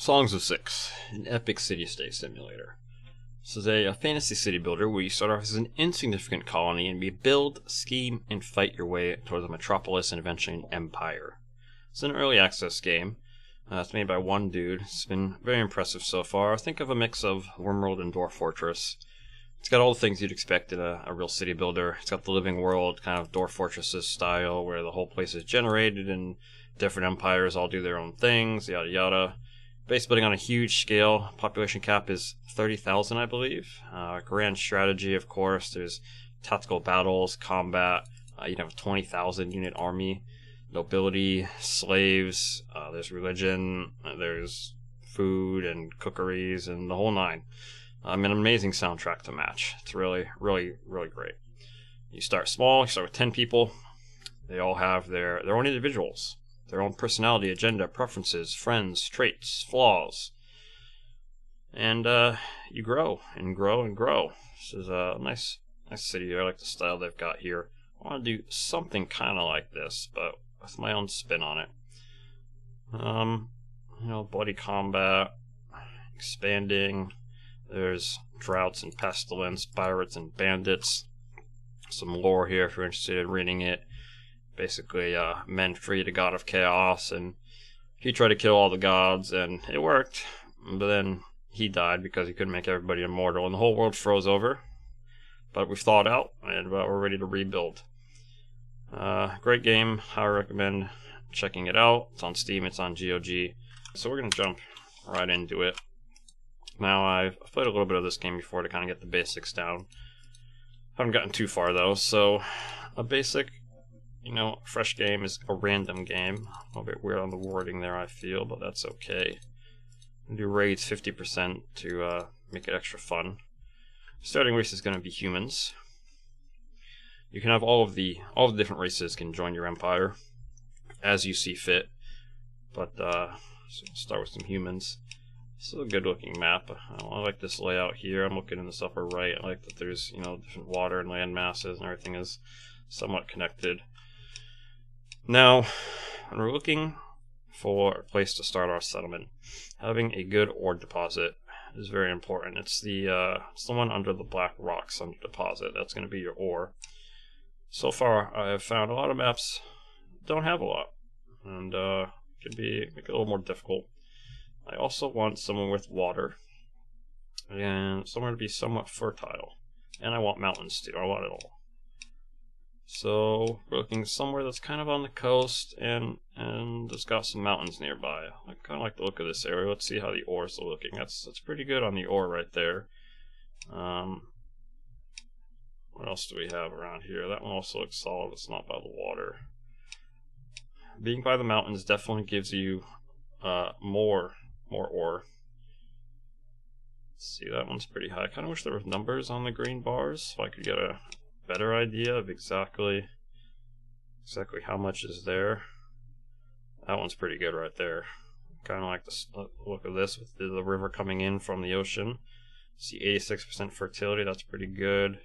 Songs of Six, an epic city-state simulator. This is a fantasy city builder where you start off as an insignificant colony and you build, scheme, and fight your way towards a metropolis and eventually an empire. It's an early access game. It's made by one dude. It's been very impressive so far. Think of a mix of Wormworld and Dwarf Fortress. It's got all the things you'd expect in a real city builder. It's got the living world, kind of Dwarf Fortress's style, where the whole place is generated and different empires all do their own things, yada yada. Base building on a huge scale. Population cap is 30,000, I believe. Grand strategy, of course. There's tactical battles, combat. You'd have a 20,000 unit army. Nobility, slaves. There's religion. There's food and cookeries and the whole nine. An amazing soundtrack to match. It's really, really, really great. You start small. You start with 10 people. They all have their own individuals. Their own personality, agenda, preferences, friends, traits, flaws. And you grow and grow and grow. This is a nice city here. I like the style they've got here. I want to do something kind of like this, but with my own spin on it. Bloody combat, expanding. There's droughts and pestilence, pirates and bandits. Some lore here if you're interested in reading it. Basically, men freed a god of chaos, and he tried to kill all the gods, and it worked. But then he died because he couldn't make everybody immortal, and the whole world froze over. But we've thawed out, and we're ready to rebuild. Great game. I recommend checking it out. It's on Steam. It's on GOG. So we're going to jump right into it. Now, I've played a little bit of this game before to kind of get the basics down. Haven't gotten too far, though. So, a basic... fresh game is a random game. A little bit weird on the wording there, I feel, but that's okay. We'll do raids 50% to make it extra fun. Starting race is going to be humans. You can have all the different races can join your empire as you see fit. But so we'll start with some humans. This is a good looking map. I like this layout here. I'm looking in this upper right. I like that there's different water and land masses and everything is somewhat connected. Now, when we're looking for a place to start our settlement, having a good ore deposit is very important. It's the one under the black rocks under deposit. That's going to be your ore. So far, I have found a lot of maps don't have a lot, and make it a little more difficult. I also want somewhere with water, and somewhere to be somewhat fertile, and I want mountains too. I want it all. So we're looking somewhere that's kind of on the coast and it's got some mountains nearby. I kind of like the look of this area. Let's see how the ores are looking. That's pretty good on the ore right there. What else do we have around here? That one also looks solid. It's not by the water. Being by the mountains definitely gives you more ore. Let's see, that one's pretty high. I kind of wish there were numbers on the green bars so I could get a better idea of exactly how much is there. That one's pretty good right there. Kind of like the look of this with the river coming in from the ocean. See 86% fertility, that's pretty good.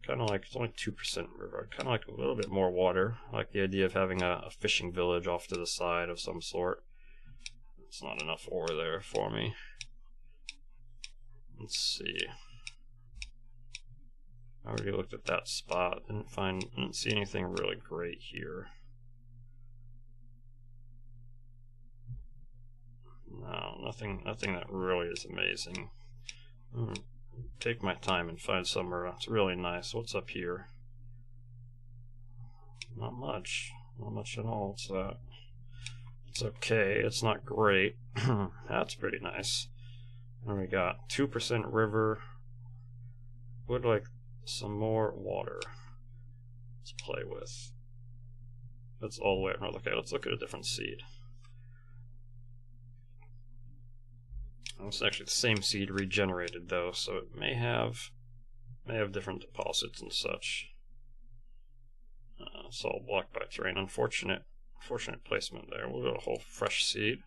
Kind of like, it's only 2% river. Kind of like a little bit more water. I like the idea of having a fishing village off to the side of some sort. It's not enough ore there for me. Let's see. I already looked at that spot. Didn't see anything really great here. No, nothing that really is amazing. Take my time and find somewhere that's really nice. What's up here? Not much. Not much at all. It's okay. It's not great. That's pretty nice. And we got 2% river. Would like some more water to play with. That's all the way around. Okay, let's look at a different seed. It's actually the same seed regenerated though, so it may have different deposits and such. It's all blocked by terrain. Unfortunate placement there. We'll go a whole fresh seed.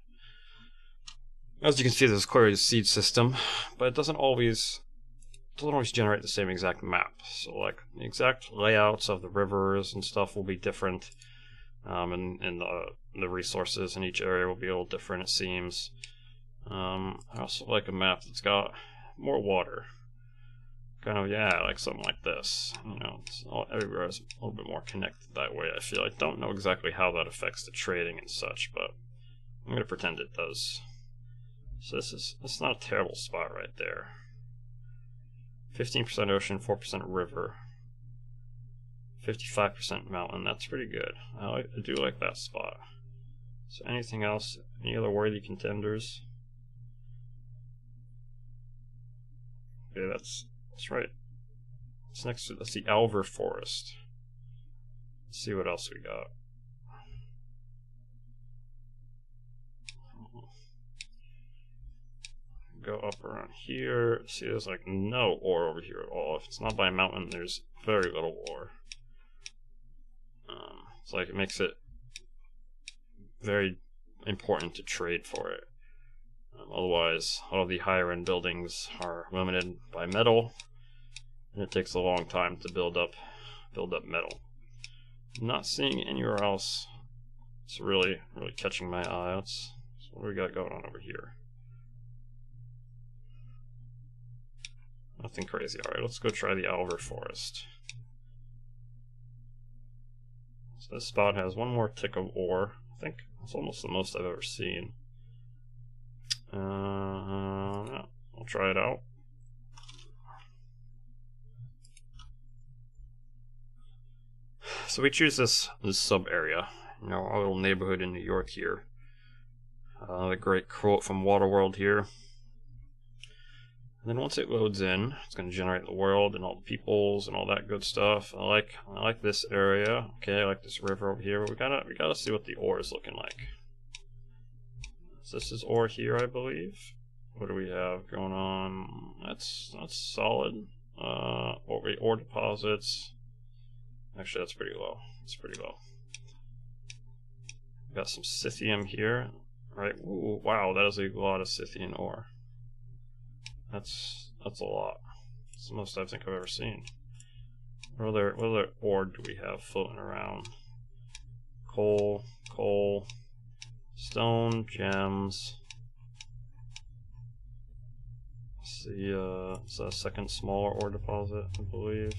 As you can see, there's clearly a seed system, but it doesn't always generate the same exact map. So like the exact layouts of the rivers and stuff will be different. In the the resources in each area will be a little different, it seems. I also like a map that's got more water. Kind of, yeah, like something like this. You know, everywhere is a little bit more connected that way, I feel. I don't know exactly how that affects the trading and such, but I'm going to pretend it does. So it's not a terrible spot right there. 15% ocean, 4% river. 55% mountain, that's pretty good. I do like that spot. So anything else? Any other worthy contenders? Okay, that's right. It's next to, that's the Alver Forest. Let's see what else we got. Go up around here. See, there's like no ore over here at all. If it's not by a mountain, there's very little ore. It's like it makes it very important to trade for it. Otherwise, all the higher end buildings are limited by metal, and it takes a long time to build up metal. I'm not seeing anywhere else. It's really catching my eye. So what do we got going on over here? Nothing crazy. Alright, let's go try the Alver Forest. So this spot has one more tick of ore. I think it's almost the most I've ever seen. Yeah, I'll try it out. So we choose this sub area, you know, our little neighborhood in New York here. The great quote from Waterworld here. And then once it loads in, it's going to generate the world and all the peoples and all that good stuff. I like this area. Okay, I like this river over here. But we gotta see what the ore is looking like. So this is ore here, I believe. What do we have going on? That's solid. Ore deposits. Actually, that's pretty low. It's pretty low. Got some Scythium here. Right. Ooh, wow, that is a lot of Scythian ore. That's a lot. It's the most I think I've ever seen. What other ore do we have floating around? Coal, stone, gems. Let's see, it's a second smaller ore deposit, I believe.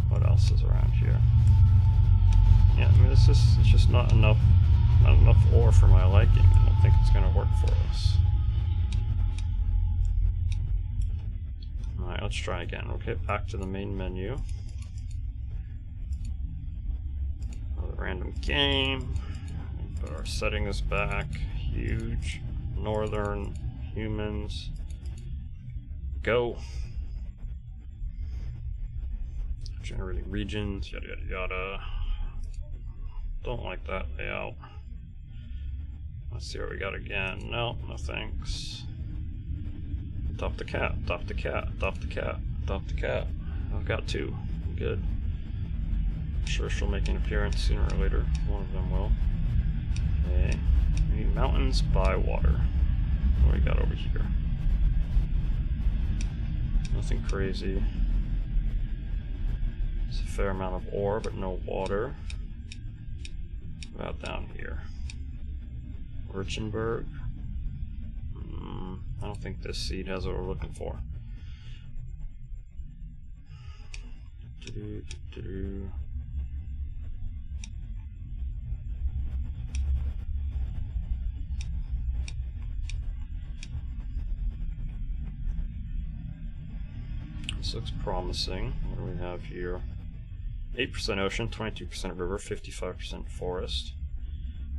What else is around here? Yeah, I mean, it's just not enough ore for my liking. I don't think it's going to work for us. Alright, let's try again. We'll get back to the main menu. Another random game. Put our settings back. Huge. Northern. Humans. Go. Generating regions. Yada yada yada. Don't like that layout. Let's see what we got again. No thanks. Adopt the cat, adopt the cat, adopt the cat, adopt the cat. I've got two. Good. I'm sure she'll make an appearance sooner or later. One of them will. Okay. We need mountains by water. What do we got over here? Nothing crazy. It's a fair amount of ore, but no water. About down here. Urchenberg. I don't think this seed has what we're looking for. This looks promising. What do we have here? 8% ocean, 22% river, 55% forest.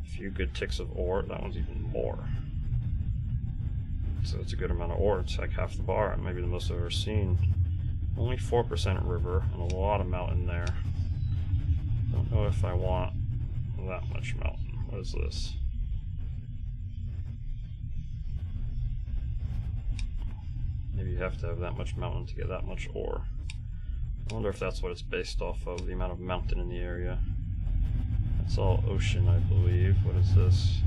A few good ticks of ore. That one's even more. So it's a good amount of ore. It's like half the bar, and maybe the most I've ever seen. Only 4% river, and a lot of mountain there. Don't know if I want that much mountain. What is this? Maybe you have to have that much mountain to get that much ore. I wonder if that's what it's based off of, the amount of mountain in the area. It's all ocean, I believe. What is this?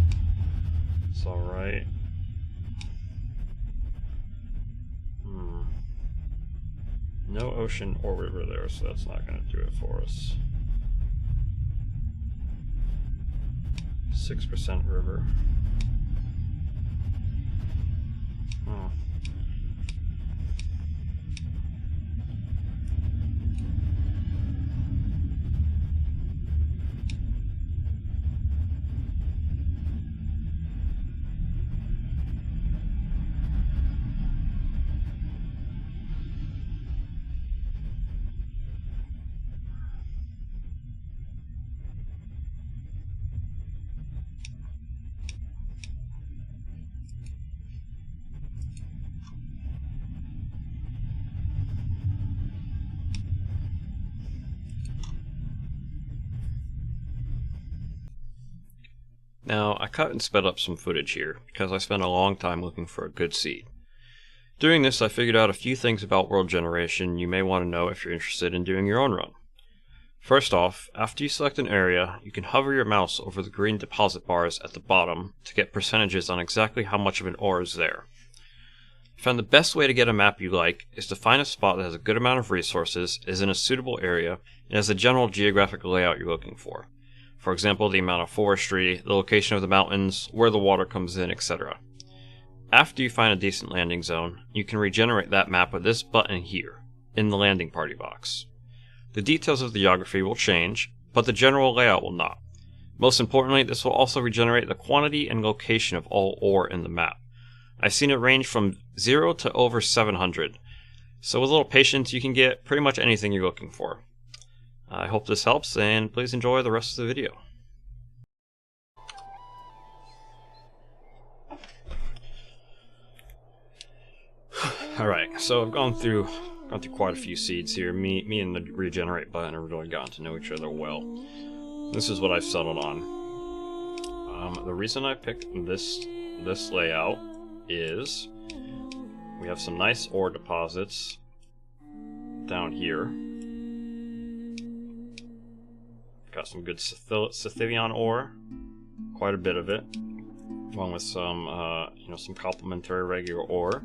It's alright. No ocean or river there, so that's not going to do it for us. 6% river. Oh. Now, I cut and sped up some footage here, because I spent a long time looking for a good seed. Doing this, I figured out a few things about world generation you may want to know if you're interested in doing your own run. First off, after you select an area, you can hover your mouse over the green deposit bars at the bottom to get percentages on exactly how much of an ore is there. I found the best way to get a map you like is to find a spot that has a good amount of resources, is in a suitable area, and has the general geographic layout you're looking for. For example, the amount of forestry, the location of the mountains, where the water comes in, etc. After you find a decent landing zone, you can regenerate that map with this button here, in the landing party box. The details of the geography will change, but the general layout will not. Most importantly, this will also regenerate the quantity and location of all ore in the map. I've seen it range from 0 to over 700, so with a little patience you can get pretty much anything you're looking for. I hope this helps, and please enjoy the rest of the video. Alright, so I've gone through quite a few seeds here. Me and the regenerate button have really gotten to know each other well. This is what I've settled on. The reason I picked this layout is we have some nice ore deposits down here. Got some good Scythian ore, quite a bit of it, along with some some complementary regular ore.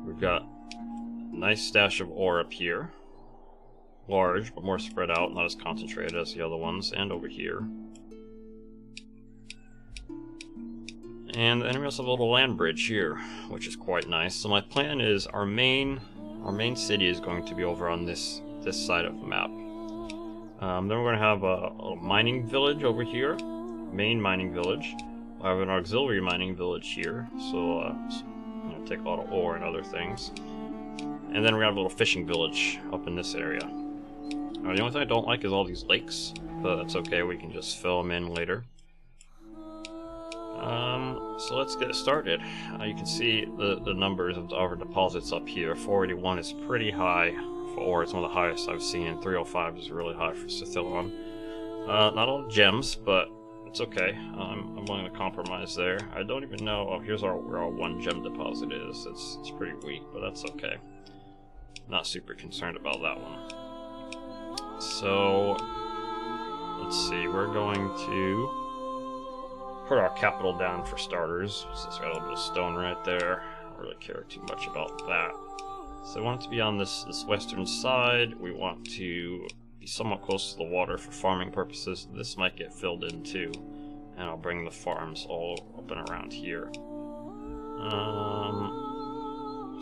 We've got a nice stash of ore up here, large but more spread out, not as concentrated as the other ones, and over here. And then we also have a little land bridge here, which is quite nice. So my plan is our main city is going to be over on this side of the map. Then we're going to have a little mining village over here, main mining village. I have an auxiliary mining village here, so take a lot of ore and other things. And then we're going to have a little fishing village up in this area. Now, the only thing I don't like is all these lakes, but that's okay, we can just fill them in later. So let's get started. You can see the numbers of our deposits up here. 481 is pretty high for ore. It's one of the highest I've seen. 305 is really high for Scythian. Not all gems, but it's okay. I'm willing to compromise there. I don't even know. Oh, here's where our one gem deposit is. It's pretty weak, but that's okay. Not super concerned about that one. So let's see. We're going to put our capital down for starters. So it's got a little bit of stone right there. I don't really care too much about that. So I want it to be on this western side. We want to be somewhat close to the water for farming purposes. This might get filled in too, and I'll bring the farms all up and around here.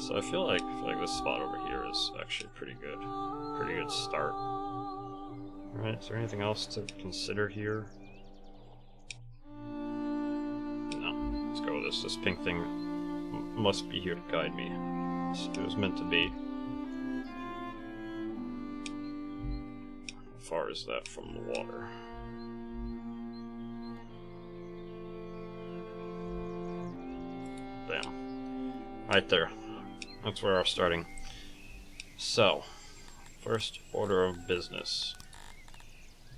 So I feel like this spot over here is actually pretty good start. Alright, is there anything else to consider here? No, let's go with this. This pink thing must be here to guide me. It was meant to be. How far is that from the water? Bam. Right there. That's where we're starting. So, first order of business.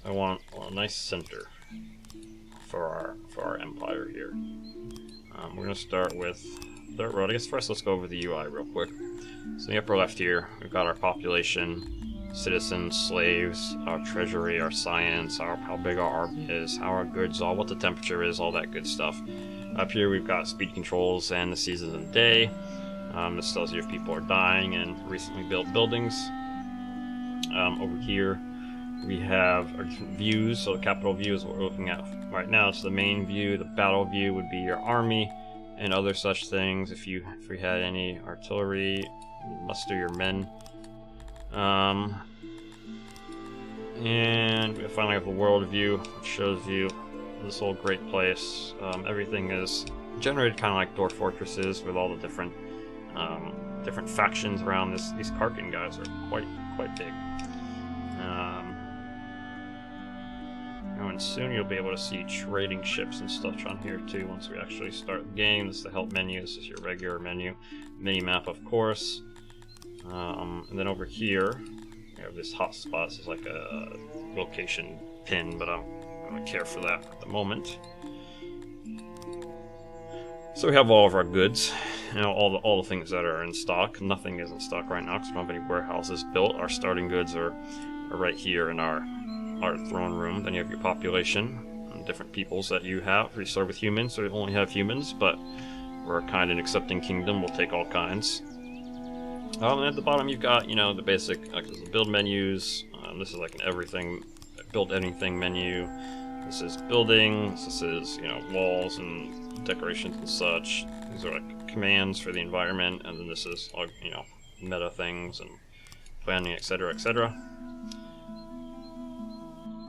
I want a nice center for our empire here. We're going to start with dirt road. I guess first let's go over the UI real quick. So in the upper left here, we've got our population, citizens, slaves, our treasury, our science, how big our army is, how our goods are, what the temperature is, all that good stuff. Up here we've got speed controls and the seasons of the day. This tells you if people are dying and recently built buildings. Over here We have our different views. So the capital view is what we're looking at right now. It's the main view. The battle view would be your army and other such things. If you had any artillery, muster your men. And we finally have the world view, which shows you this whole great place. Everything is generated kind of like Dwarf Fortresses, with all the different factions around this. These Karkin guys are quite big. And soon you'll be able to see trading ships and stuff on here too once we actually start the game. This is the help menu. This is your regular menu. Mini-map, of course. And then over here, we have this hotspot. This is like a location pin, but I don't care for that at the moment. So we have all of our goods, all the things that are in stock. Nothing is in stock right now because we don't have any warehouses built. Our starting goods are right here in our throne room. Then you have your population and different peoples that you have. We start with humans, so we only have humans, but we're a kind and accepting kingdom. We'll take all kinds. And at the bottom you've got, the basic build menus. This is like an everything, build anything menu. This is buildings. This is, walls and decorations and such. These are like commands for the environment, and then this is all, meta things and planning, etc., etc.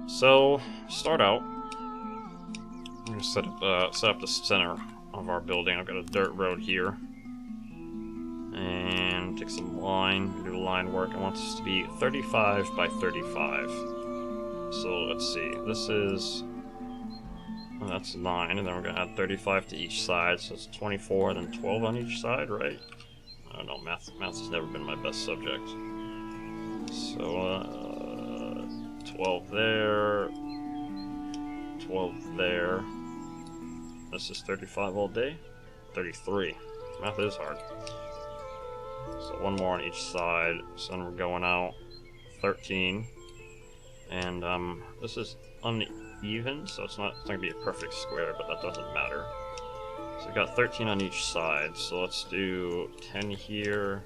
So, start out. I'm going to set up the center of our building. I've got a dirt road here. And take some line, do line work. I want this to be 35 by 35. So, let's see. This is... Well, that's 9, and then we're going to add 35 to each side. So, it's 24 and then 12 on each side, right? I don't know. Math has never been my best subject. So, 12 there, 12 there. This is 35 all day. 33. Math is hard. So one more on each side. So then we're going out 13. And this is uneven, so it's not gonna be a perfect square, but that doesn't matter. So we got 13 on each side. So let's do 10 here.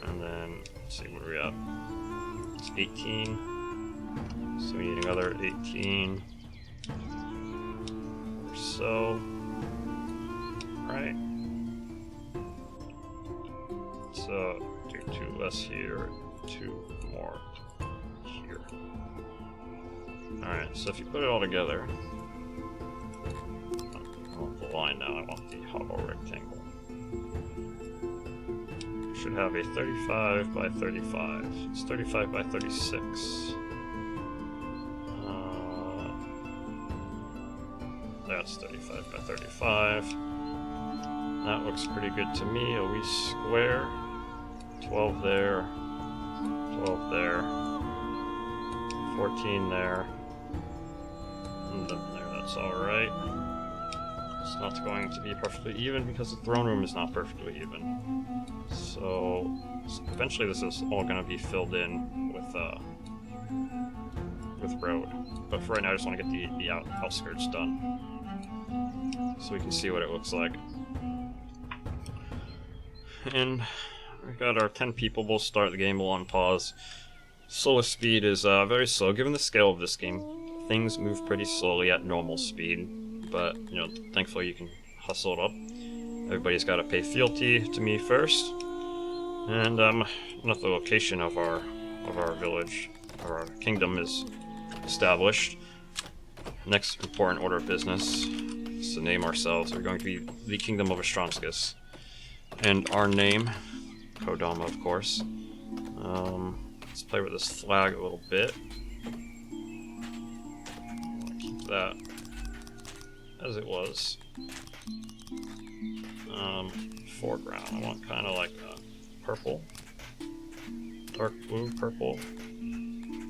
And then let's see what we got. It's 18. So we need another 18 or so, right? So do 2 less here, 2 more here. Alright, so if you put it all together, I want the line now, I want the hollow rectangle. You should have a 35 by 35. It's 35 by 36. That's 35 by 35. That looks pretty good to me. A wee square. 12 there. 12 there. 14 there. And then there, that's alright. It's not going to be perfectly even because the throne room is not perfectly even. So eventually this is all going to be filled in with road. But for right now I just want to get the outskirts done, so we can see what it looks like. And we've got our 10 people. We'll start the game. We'll on pause. Solar speed is very slow. Given the scale of this game, things move pretty slowly at normal speed. But, thankfully you can hustle it up. Everybody's got to pay fealty to me first. And, not the location of our village, or our kingdom is established. Next important order of business is to name ourselves. We're going to be the Kingdom of Astronskas. And our name, Kodama, of course. Let's play with this flag a little bit. Keep that as it was. Foreground, I want kind of like a purple. Dark blue, purple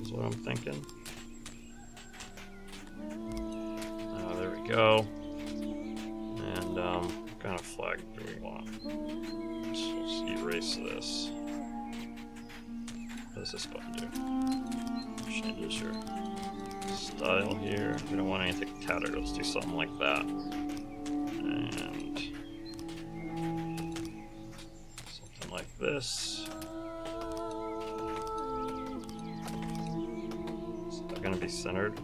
is what I'm thinking. There we go. And what kind of flag do we want? Let's erase this. What does this button do? Changes your style here. We don't want anything tattered. Let's do something like that. And something like this. gonna be centered.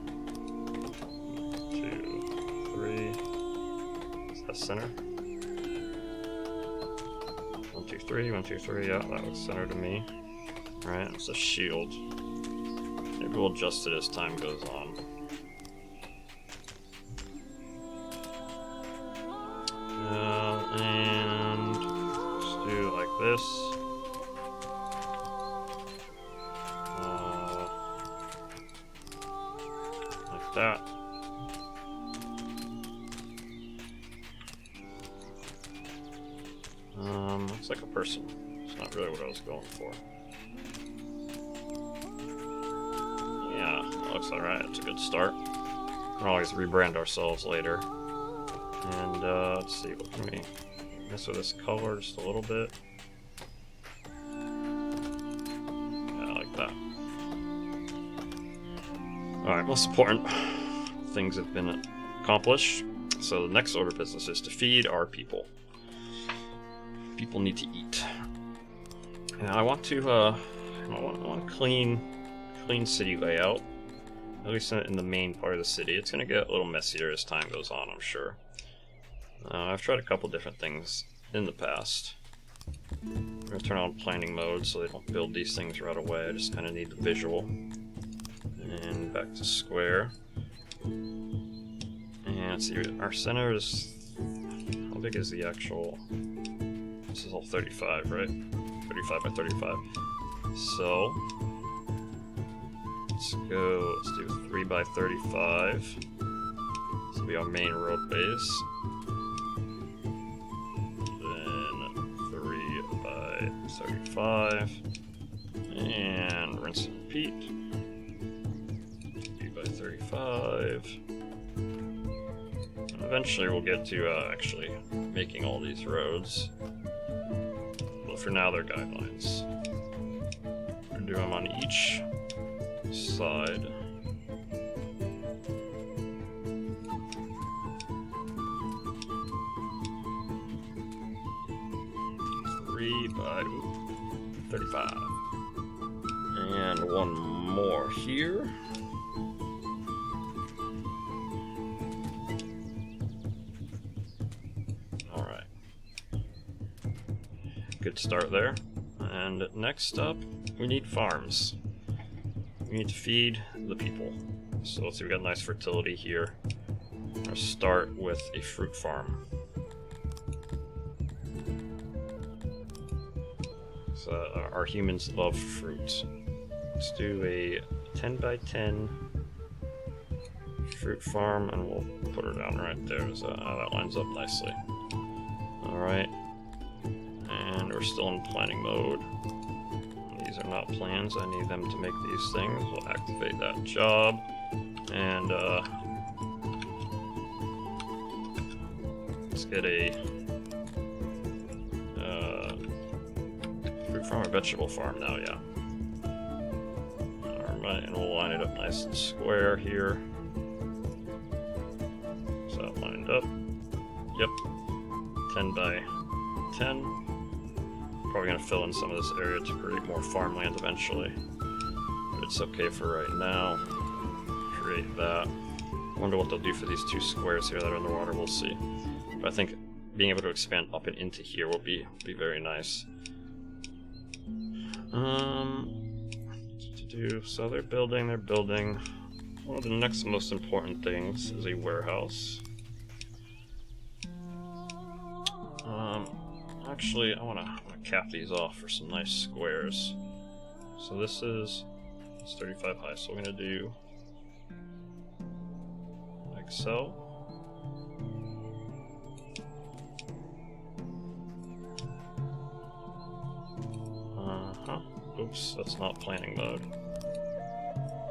2, 3. Is that center? 1, 2, 3. 1, 2, 3. Yeah, that looks center to me. Alright, it's a shield. Maybe we'll adjust it as time goes on. And let's do it like this. Like that. Looks like a person. It's not really what I was going for. Yeah, looks alright. It's a good start. We'll always rebrand ourselves later. And let's see, what can we mess with this color just a little bit? Yeah, I like that. Alright, most important things have been accomplished. So the next order of business is to feed our people. People need to eat. And I want to I want a clean city layout. At least in the main part of the city. It's going to get a little messier as time goes on, I'm sure. I've tried a couple different things in the past. I'm going to turn on planning mode so they don't build these things right away. I just kind of need the visual. And back to square. And let's see, our center is... How big is the actual... This is all 35, right? 35 by 35. So... let's do 3 by 35. This will be our main road base. Then 3 by 35. And rinse and repeat. 3 by 35. And eventually we'll get to actually making all these roads. But for now they're guidelines. We're doing them on each side. By 35. And one more here. Alright. Good start there. And next up, we need farms. We need to feed the people. So let's see, we got nice fertility here. I'll start with a fruit farm. So our humans love fruit. Let's do a 10 by 10 fruit farm, and we'll put her down right there. So that lines up nicely. Alright. And we're still in planning mode. These are not plans. I need them to make these things. We'll activate that job. And let's get a fruit farm or vegetable farm now, yeah. Alright, and we'll line it up nice and square here. So that lined up. Yep. 10 by 10. Probably going to fill in some of this area to create more farmland eventually. But it's okay for right now. Create that. Wonder what they'll do for these 2 squares here that are underwater, we'll see. But I think being able to expand up and into here will be very nice. So they're building. One of the next most important things is a warehouse. Actually, I want to cap these off for some nice squares. So it's 35 high, so we're going to do like so. Oops, that's not planning mode.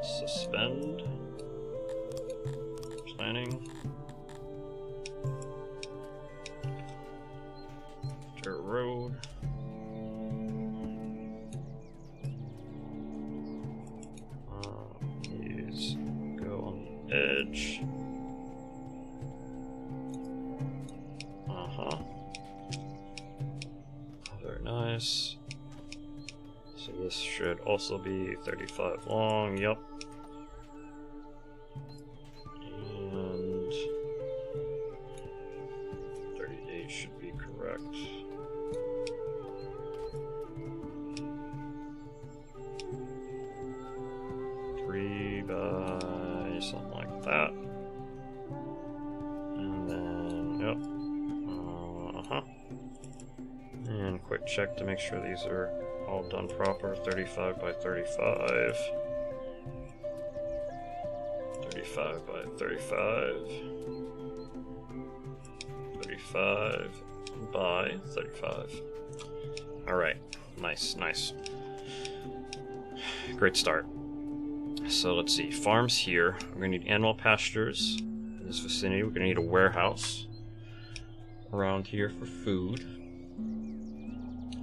Suspend. Planning. Dirt road. These go on the edge. Very nice. So this should also be 35 long, yep. that. And then, yep. And quick check to make sure these are all done proper. 35 by 35. 35 by 35. 35 by 35. Alright, nice, nice. Great start. So let's see, farms here. We're going to need animal pastures in this vicinity. We're going to need a warehouse around here for food.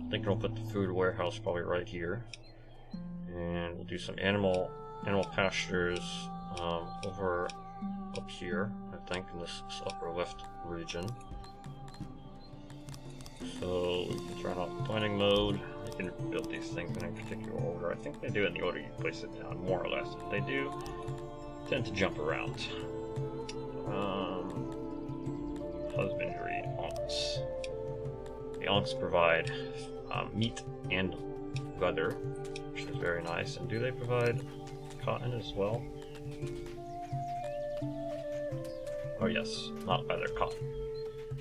I think I'll put the food warehouse probably right here. And we'll do some animal pastures over up here, I think, in this upper left region. So we can turn off planning mode. You can build these things in a particular order. I think they do it in the order you place it down, more or less. If they do, tend to jump around. Husbandry, onks. The onks provide meat and leather, which is very nice. And do they provide cotton as well? Oh yes, not leather, cotton.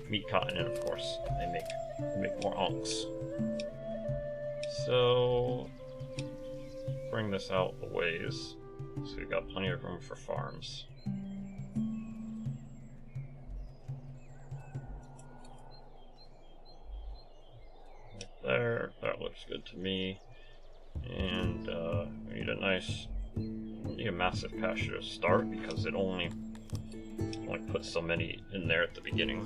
Meat, cotton, and of course they make more onks. So bring this out a ways, so we've got plenty of room for farms. Right there, that looks good to me. And we need a massive pasture to start because it only puts so many in there at the beginning.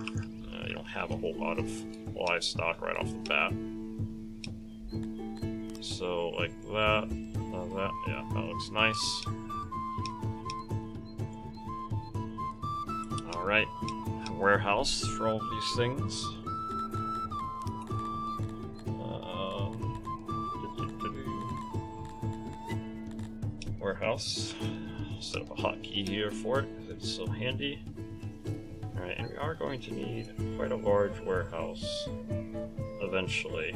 You don't have a whole lot of livestock right off the bat. So like that, yeah, that looks nice. Alright, warehouse for all of these things. Warehouse. Set up a hotkey here for it because it's so handy. Alright, and we are going to need quite a large warehouse eventually.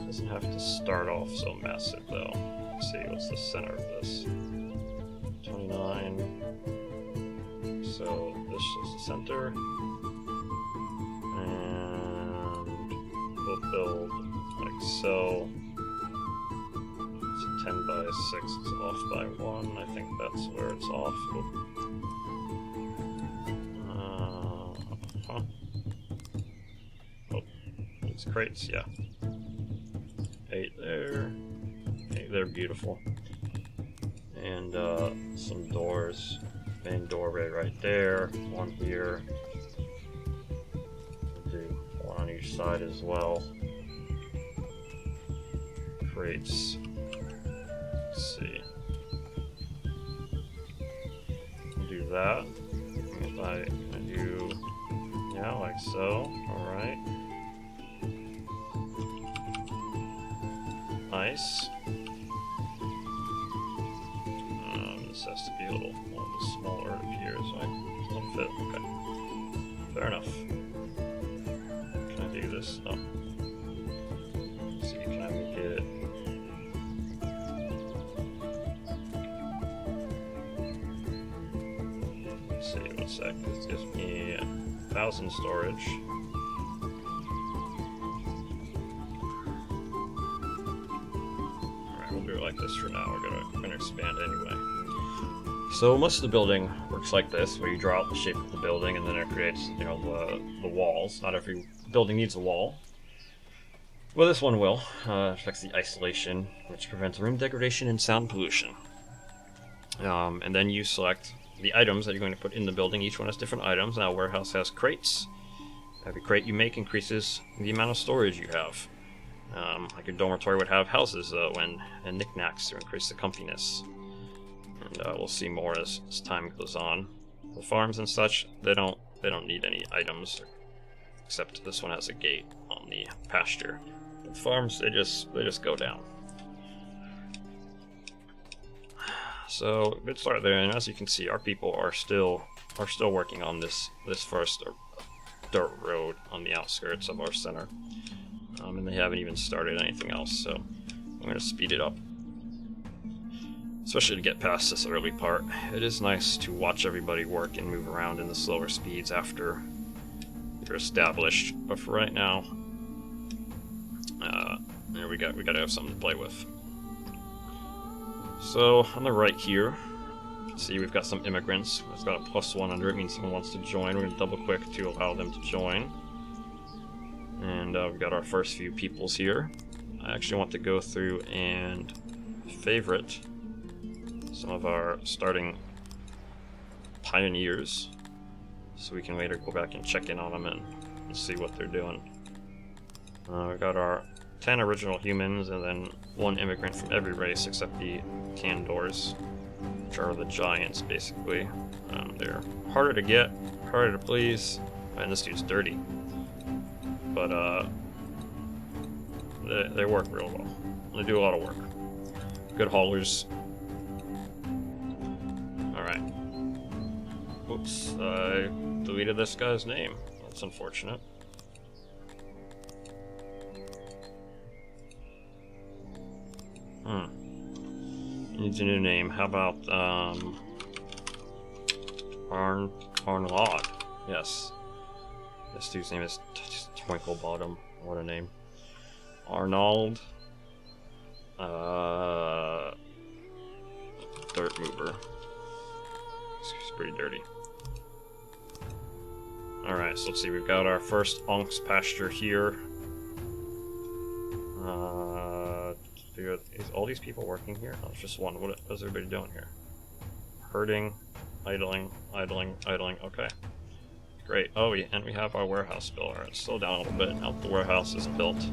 Doesn't have to start off so massive though. Let's see, what's the center of this? 29. So this is the center. And we'll build like so. 10 by 6, it's off by 1. I think that's where it's off. Oh, these crates, yeah. 8 there. 8 there, beautiful. And some doors. Main doorway right there. 1 here. We'll do 1 on each side as well. Crates. Let's see. Do that. If I do, yeah, like so. Alright. Nice. This has to be a little smaller, it appears, right? Doesn't fit. Okay. Fair enough. Can I do this? No. Let's see, can I make it? Let's see, 1 sec. This gives me 1,000 storage. Alright, we'll do it like this for now. We're gonna expand anyway. So most of the building works like this, where you draw out the shape of the building and then it creates, you know, the walls. Not every building needs a wall. Well, this one will. It affects the isolation, which prevents room degradation and sound pollution. And then you select the items that you're going to put in the building. Each one has different items. Now, warehouse has crates. Every crate you make increases the amount of storage you have. Like your dormitory would have houses and knickknacks to increase the comfiness. And we'll see more as time goes on. The farms and such, they don't need any items, except this one has a gate on the pasture. The farms, they just go down. So good start there, and as you can see, our people are still working on this first dirt road on the outskirts of our center, and they haven't even started anything else. So I'm going to speed it up. especially to get past this early part. It is nice to watch everybody work and move around in the slower speeds after you're established. But for right now, we gotta have something to play with. So on the right here, see we've got some immigrants. It's got a +1 under it, means someone wants to join. We're gonna double click to allow them to join. And we've got our first few peoples here. I actually want to go through and favorite some of our starting pioneers, so we can later go back and check in on them and see what they're doing. We've got our 10 original humans and then 1 immigrant from every race except the Candors, which are the giants basically. They're harder to get, harder to please, and this dude's dirty. But they work real well. They do a lot of work. Good haulers. Alright. Oops, I deleted this guy's name. That's unfortunate. Needs a new name. How about, Arnlaud? Yes. This dude's name is Twinkle Bottom. What a name. Arnold. Dirt Mover. He's pretty dirty. Alright, so let's see. We've got our first Onk's pasture here. Is all these people working here? Oh, it's just one. What is everybody doing here? Herding, idling. Okay. Great. Oh, and we have our warehouse built. Alright, slow down a little bit. Now that the warehouse is built,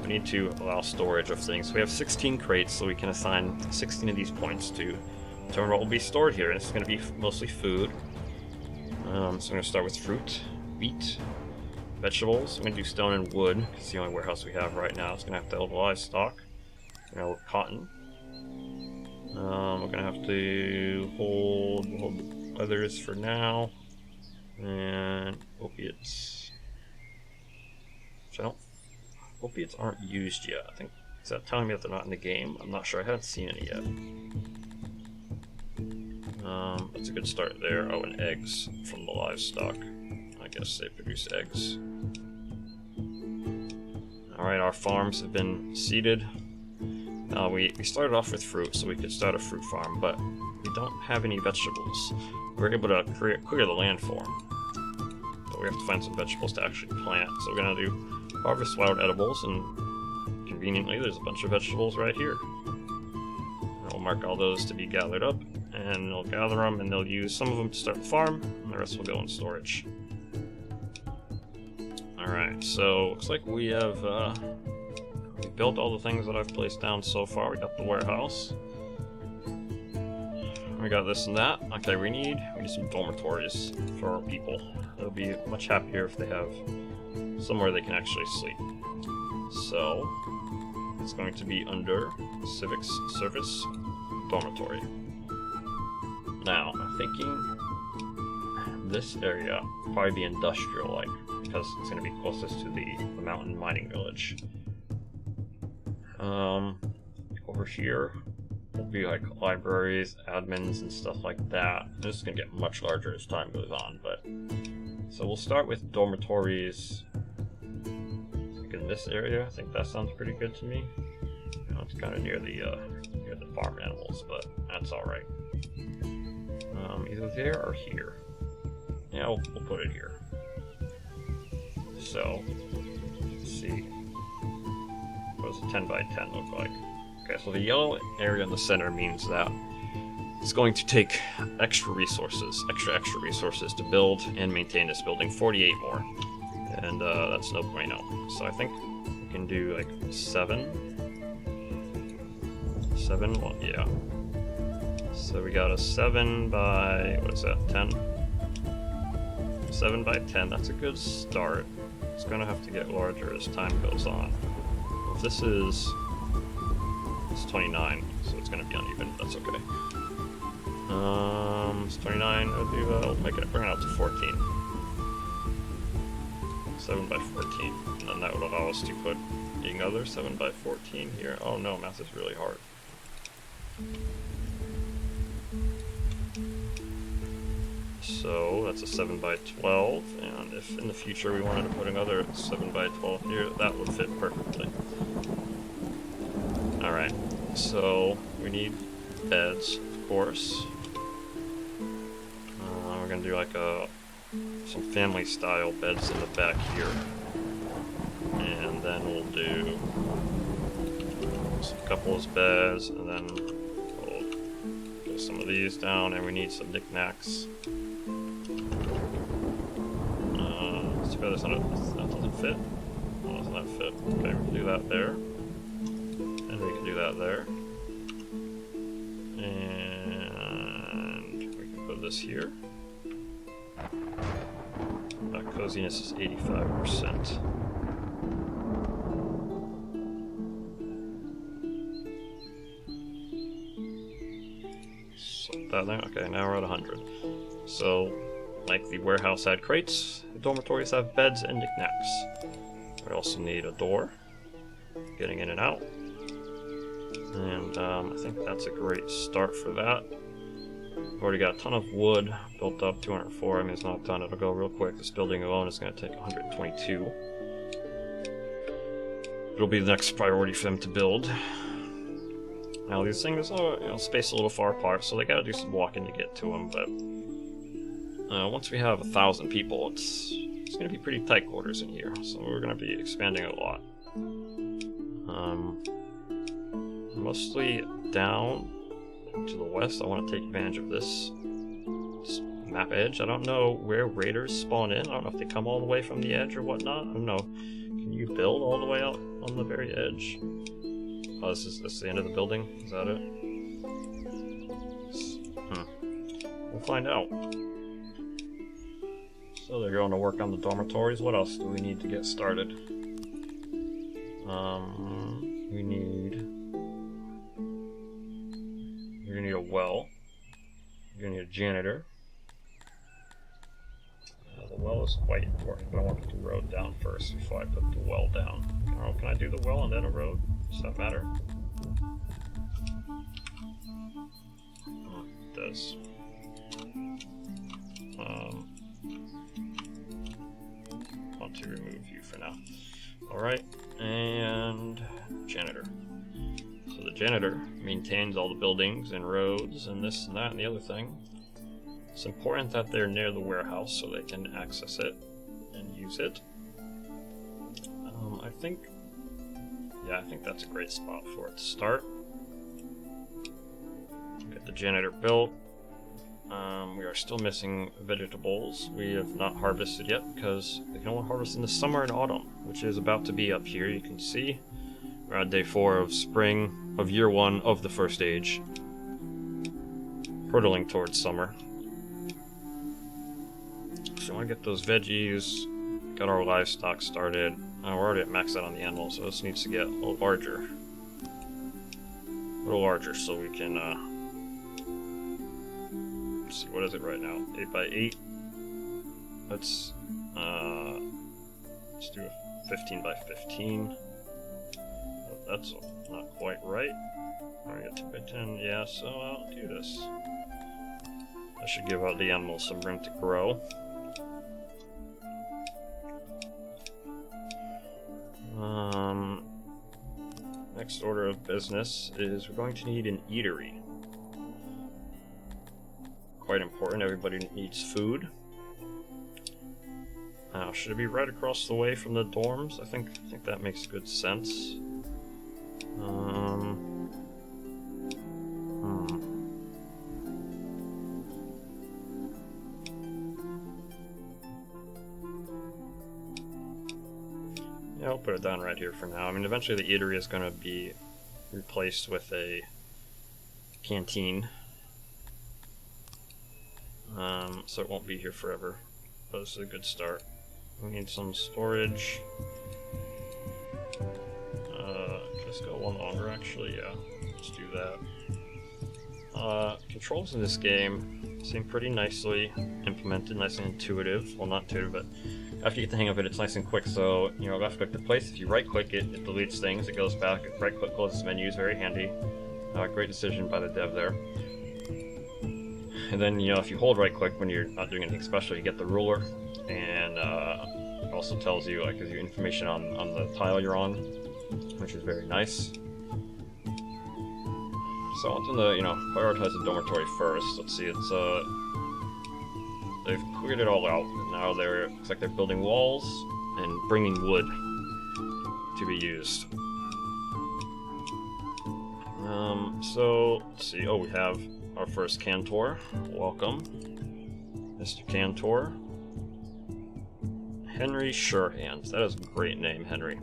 we need to allow storage of things. We have 16 crates, so we can assign 16 of these points to determine what will be stored here. And this is going to be mostly food. So I'm going to start with fruit, wheat, vegetables. I'm going to do stone and wood. It's the only warehouse we have right now. It's going to have to hold livestock. Cotton. We're going to have to hold others for now. And opiates. Opiates aren't used yet. I think, is that telling me that they're not in the game? I'm not sure. I haven't seen any yet. That's a good start there. Oh, and eggs from the livestock. I guess they produce eggs. Alright, our farms have been seeded. We started off with fruit, so we could start a fruit farm, but we don't have any vegetables. We're able to clear the land for them. But we have to find some vegetables to actually plant. So we're going to do harvest wild edibles, and conveniently there's a bunch of vegetables right here. And we'll mark all those to be gathered up, and they'll gather them, and they'll use some of them to start the farm, and the rest will go in storage. Alright, so looks like we have we built all the things that I've placed down so far. We got the warehouse. We got this and that. Okay, we need some dormitories for our people. They'll be much happier if they have somewhere they can actually sleep. So it's going to be under Civics Service Dormitory. Now, I'm thinking this area will probably be industrial-like, because it's going to be closest to the mountain mining village. Over here will be like libraries, admins, and stuff like that. This is going to get much larger as time goes on, but so we'll start with dormitories. Like in this area, I think that sounds pretty good to me. You know, it's kind of near the farm animals, but that's all right. Either there or here. Yeah, we'll put it here. So let's see. What does a 10 by 10 look like? Okay, so the yellow area in the center means that it's going to take extra resources to build and maintain this building, 48 more. And that's no bueno. So I think we can do like 7. 7, well, yeah. So we got a 7 by, what is that, 10? 7 by 10, that's a good start. It's going to have to get larger as time goes on. If this is... it's 29, so it's going to be uneven, but that's okay. It's 29, we'll make it, bring it out to 14. 7 by 14, and then that would allow us to put another 7 by 14 here. Oh no, math is really hard. So that's a 7 by 12, and if in the future we wanted to put another 7 by 12 here, that would fit perfectly. Alright, so we need beds, of course. We're gonna do like some family style beds in the back here. And then we'll do some couples beds, and then we'll put some of these down, and we need some knickknacks. Too bad that doesn't fit. Oh, doesn't that fit? Okay, we can do that there. And we can do that there. And we can put this here. Coziness is 85%. So that there. Okay, now we're at 100. So, like the warehouse had crates, the dormitories have beds and knickknacks. We also need a door, getting in and out. And I think that's a great start for that. We've already got a ton of wood built up, 204. I mean, it's not done, it'll go real quick. This building alone is going to take 122. It'll be the next priority for them to build. Now, these things are spaced a little far apart, so they got to do some walking to get to them, but once we have 1,000 people, it's going to be pretty tight quarters in here, so we're going to be expanding a lot. Mostly down to the west. I want to take advantage of this map edge. I don't know where raiders spawn in. I don't know if they come all the way from the edge or whatnot. I don't know. Can you build all the way out on the very edge? Oh, this is the end of the building? Is that it? We'll find out. So they're going to work on the dormitories. What else do we need to get started? We're gonna need a well. We're gonna need a janitor. The well is quite important, but I want to put the road down first before I put the well down. Can I do the well and then a road? Does that matter? Oh, it does. Want to remove you for now. Alright, and janitor. So the janitor maintains all the buildings and roads and this and that and the other thing. It's important that they're near the warehouse so they can access it and use it. I think that's a great spot for it to start. Get the janitor built. We are still missing vegetables. We have not harvested yet because they can only harvest in the summer and autumn, which is about to be up here. You can see we're on day 4 of spring, of year 1 of the first age, hurtling towards summer. So I want to get those veggies, got our livestock started. We're already at max out on the animals, so this needs to get a little larger. So we can, let's see, what is it right now? 8 by 8. Let's do a 15 by 15. Oh, that's not quite right. Alright, 2 by 10, yeah, so I'll do this. I should give out the animals some room to grow. Next order of business is we're going to need an eatery. Quite important, everybody needs food. Now, should it be right across the way from the dorms? I think that makes good sense. Yeah, I'll put it down right here for now. I mean, eventually the eatery is going to be replaced with a canteen. So it won't be here forever. But this is a good start. We need some storage. Let's go one longer, actually. Yeah, let's do that. Controls in this game seem pretty nicely implemented, nice and intuitive. Well, not intuitive, but after you get the hang of it, it's nice and quick. So, left click to place. If you right click it, it deletes things. It goes back. Right click closes menus. Very handy. Great decision by the dev there. And then, you know, if you hold right click when you're not doing anything special, you get the ruler, and it also tells you, like, gives you information on the tile you're on, which is very nice. So I want them to, you know, prioritize the dormitory first. Let's see, it's they've cleared it all out, and now looks like they're building walls and bringing wood to be used. So let's see. Oh, we have our first Cantor. Welcome, Mr. Cantor. Henry Surehand. That is a great name, Henry.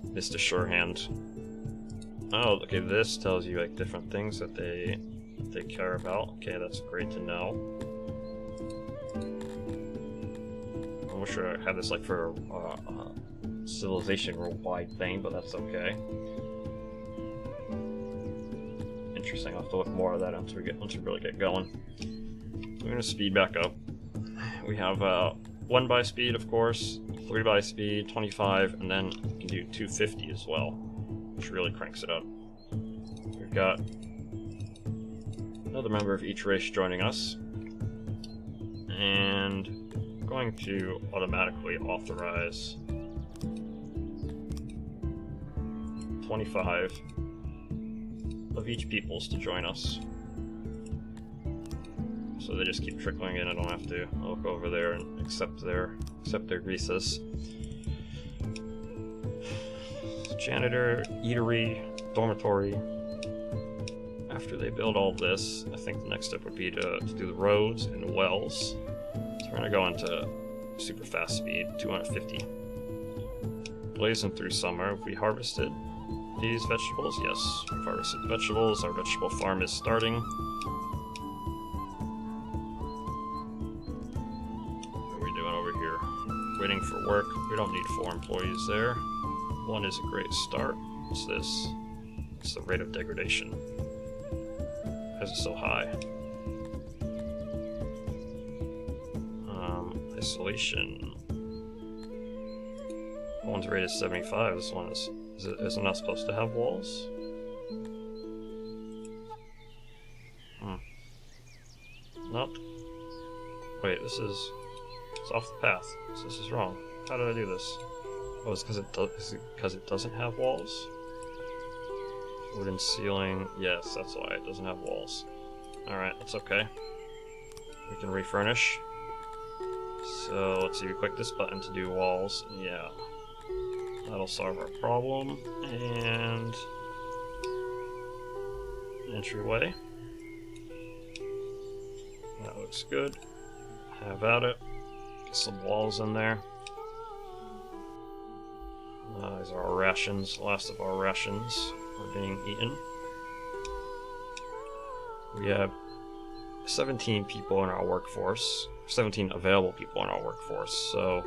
Mr. Surehand. Oh, okay, this tells you like different things that they care about. Okay, that's great to know. I wish I had this like for a civilization worldwide thing, but that's okay. Interesting. I'll have to look more of that once we really get going. We're gonna speed back up. We have 1 by speed, of course, 3 by speed, 25, and then you can do 250 as well, which really cranks it up. We've got another member of each race joining us, and I'm going to automatically authorize 25 of each peoples to join us. So they just keep trickling in. I don't have to look over there and accept their visas. Janitor, eatery, dormitory. After they build all this, I think the next step would be to do the roads and wells. So we're gonna go into super fast speed, 250. Blazing through summer. We harvested these vegetables. Yes, we've harvested the vegetables. Our vegetable farm is starting. Waiting for work. We don't need 4 employees there. 1 is a great start. What's this? It's the rate of degradation. Why is it so high? Isolation. One's rate is 75. This one is it not supposed to have walls? Nope. Wait, it's off the path. So this is wrong. How did I do this? Oh, it's because it doesn't have walls? Wooden ceiling. Yes, that's why it doesn't have walls. Alright, that's okay. We can refurnish. So let's see, we click this button to do walls. Yeah. That'll solve our problem. And entryway. That looks good. Have at it. Get some walls in there. These are our rations. The last of our rations are being eaten. We have 17 people in our workforce. 17 available people in our workforce. So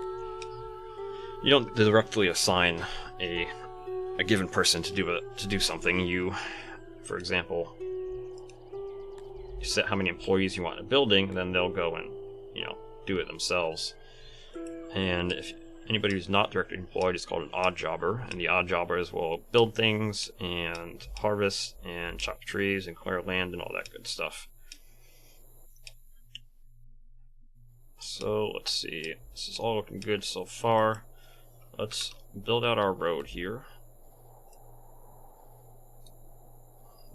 you don't directly assign a given person to do something. You, for example, you set how many employees you want in a building, and then they'll go and, you know, do it themselves. And if anybody who's not directly employed is called an odd jobber, and the odd jobbers will build things and harvest and chop trees and clear land and all that good stuff. So let's see, this is all looking good so far. Let's build out our road here.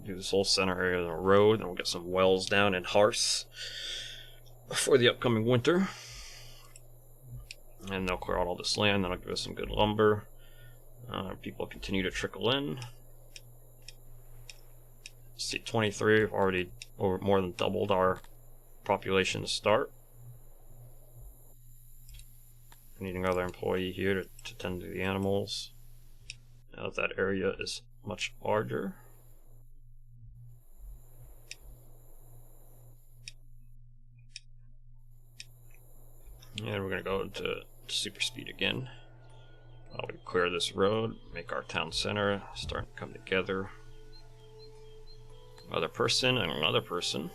Do this whole center area of the road, and we'll get some wells down and hearths for the upcoming winter. And they'll clear out all this land, that'll give us some good lumber. People continue to trickle in. Let's see, 23, we've already more than doubled our population to start. We need another employee here to tend to the animals. Now that area is much larger. And we're going to go into super speed again. We clear this road, make our town center start to come together. Another person and another person.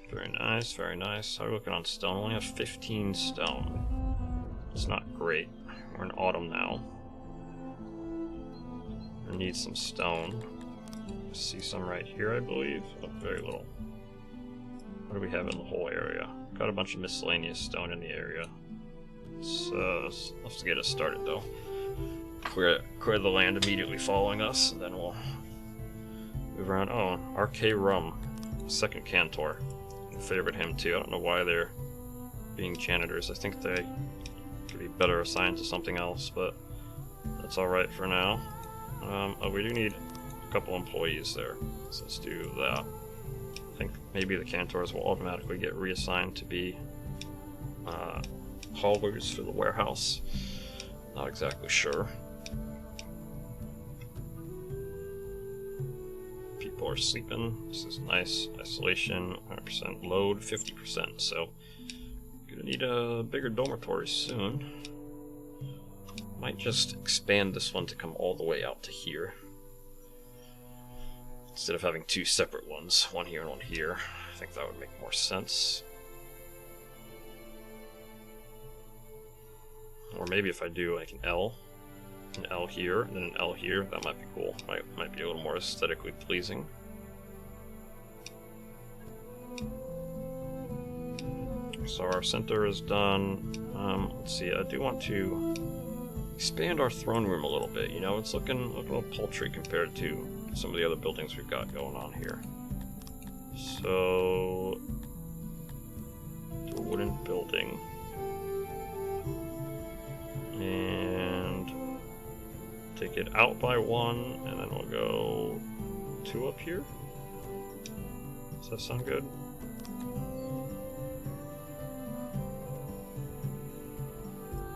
Very nice, very nice. How are we looking on stone? We only have 15 stone. It's not great. We're in autumn now. We're need some stone. I see some right here, I believe. Oh, very little. What do we have in the whole area? Got a bunch of miscellaneous stone in the area. Let's get us started though. Clear the land immediately following us, and then we'll move around. Oh, RK Rum, second Cantor. I favored him too. I don't know why they're being janitors. I think they could be better assigned to something else, but that's alright for now. Oh, we do need a couple employees there, so let's do that. I think maybe the Cantors will automatically get reassigned to be haulers for the warehouse. Not exactly sure. People are sleeping. This is nice. Isolation, 100% load, 50%. So, gonna need a bigger dormitory soon. Might just expand this one to come all the way out to here. Instead of having two separate ones, one here and one here. I think that would make more sense. Or maybe if I do like an L here, and then an L here, that might be cool. Might be a little more aesthetically pleasing. So our center is done. Let's see, I do want to expand our throne room a little bit. You know, it's looking a little paltry compared to some of the other buildings we've got going on here. So, do a wooden building. And take it out by one, and then we'll go 2 up here. Does that sound good?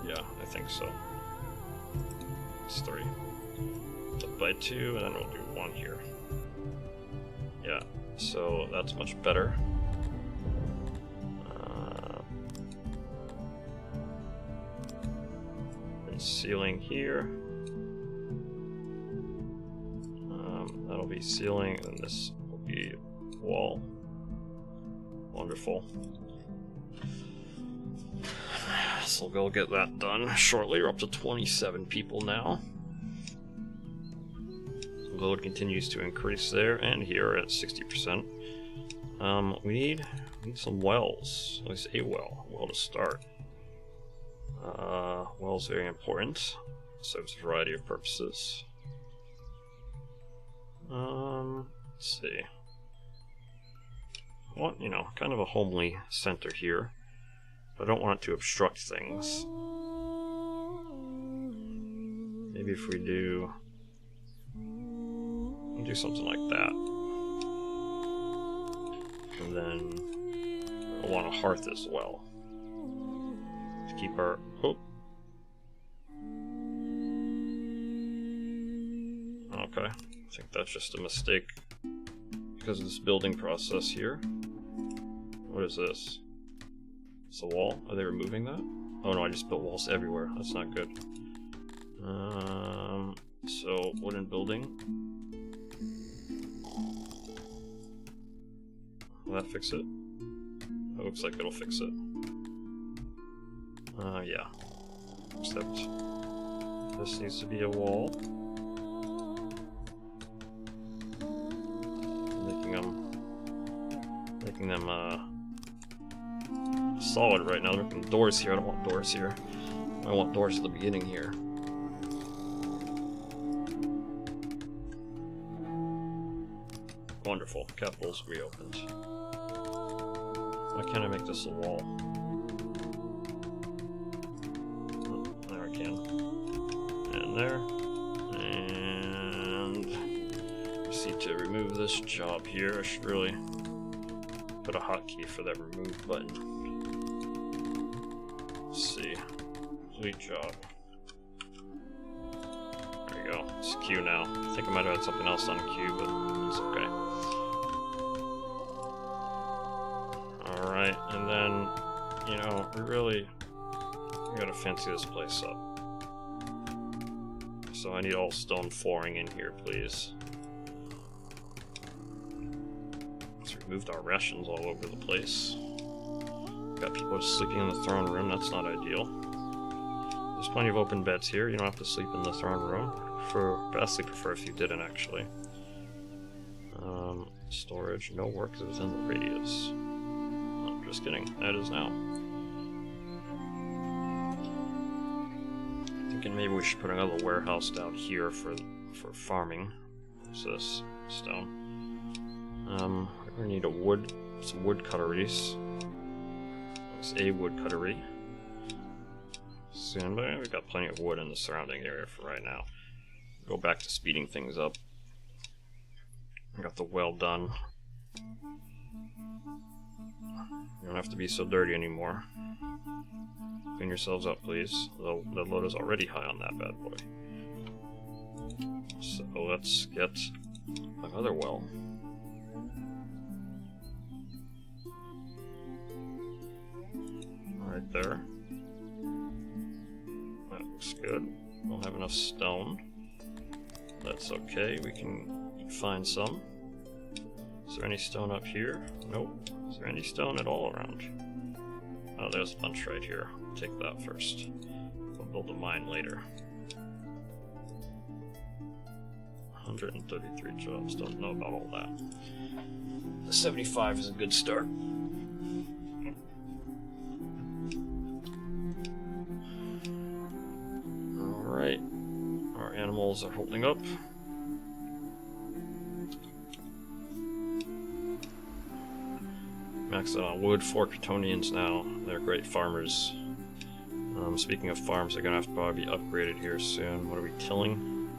Yeah, I think so. It's 3. Up by 2, and then we'll do 1 here. Yeah, so that's much better. Ceiling here. That'll be ceiling, and this will be wall. Wonderful. So we'll go get that done shortly. We're up to 27 people now. Load continues to increase there, and here at 60%. We need some wells. At least a well to start. Well's very important. Serves a variety of purposes. Let's see. I want, kind of a homely center here. But I don't want it to obstruct things. Maybe if we do something like that. And then I want a hearth as well. To keep our... Oh. Okay. I think that's just a mistake because of this building process here. What is this? It's a wall? Are they removing that? Oh no, I just built walls everywhere. That's not good. So, wooden building. Will that fix it? It looks like it'll fix it. Yeah. Except this needs to be a wall. Making them solid right now. They're making doors here. I don't want doors here. I want doors at the beginning here. Wonderful. Capital's reopened. Why can't I make this a wall? Oh, there I can. And there. And just need to remove this job here. I should really put a hotkey for that remove button. Let's see. Complete job. There we go. It's Q now. I think I might have had something else on Q, but it's okay. Alright, and then, we gotta fancy this place up. So I need all stone flooring in here, please. Moved our rations all over the place. Got people sleeping in the throne room, that's not ideal. There's plenty of open beds here, you don't have to sleep in the throne room. vastly prefer if you didn't actually. Storage, no work is within the radius. I'm just kidding, that is now. Thinking maybe we should put another warehouse down here for farming. What's this? Stone. We're gonna need some wood cutteries. There's a wood cuttery. Soon, but we've got plenty of wood in the surrounding area for right now. Go back to speeding things up. I got the well done. You don't have to be so dirty anymore. Clean yourselves up, please. The load is already high on that bad boy. So let's get another well. Right there. That looks good. Don't have enough stone. That's okay, we can find some. Is there any stone up here? Nope. Is there any stone at all around? Oh, there's a bunch right here. Take that first. We'll build a mine later. 133 jobs, don't know about all that. 75 is a good start. Alright. Our animals are holding up. Maxed out on wood, 4 Kryptonians now. They're great farmers. Speaking of farms, they're gonna have to probably be upgraded here soon. What are we tilling?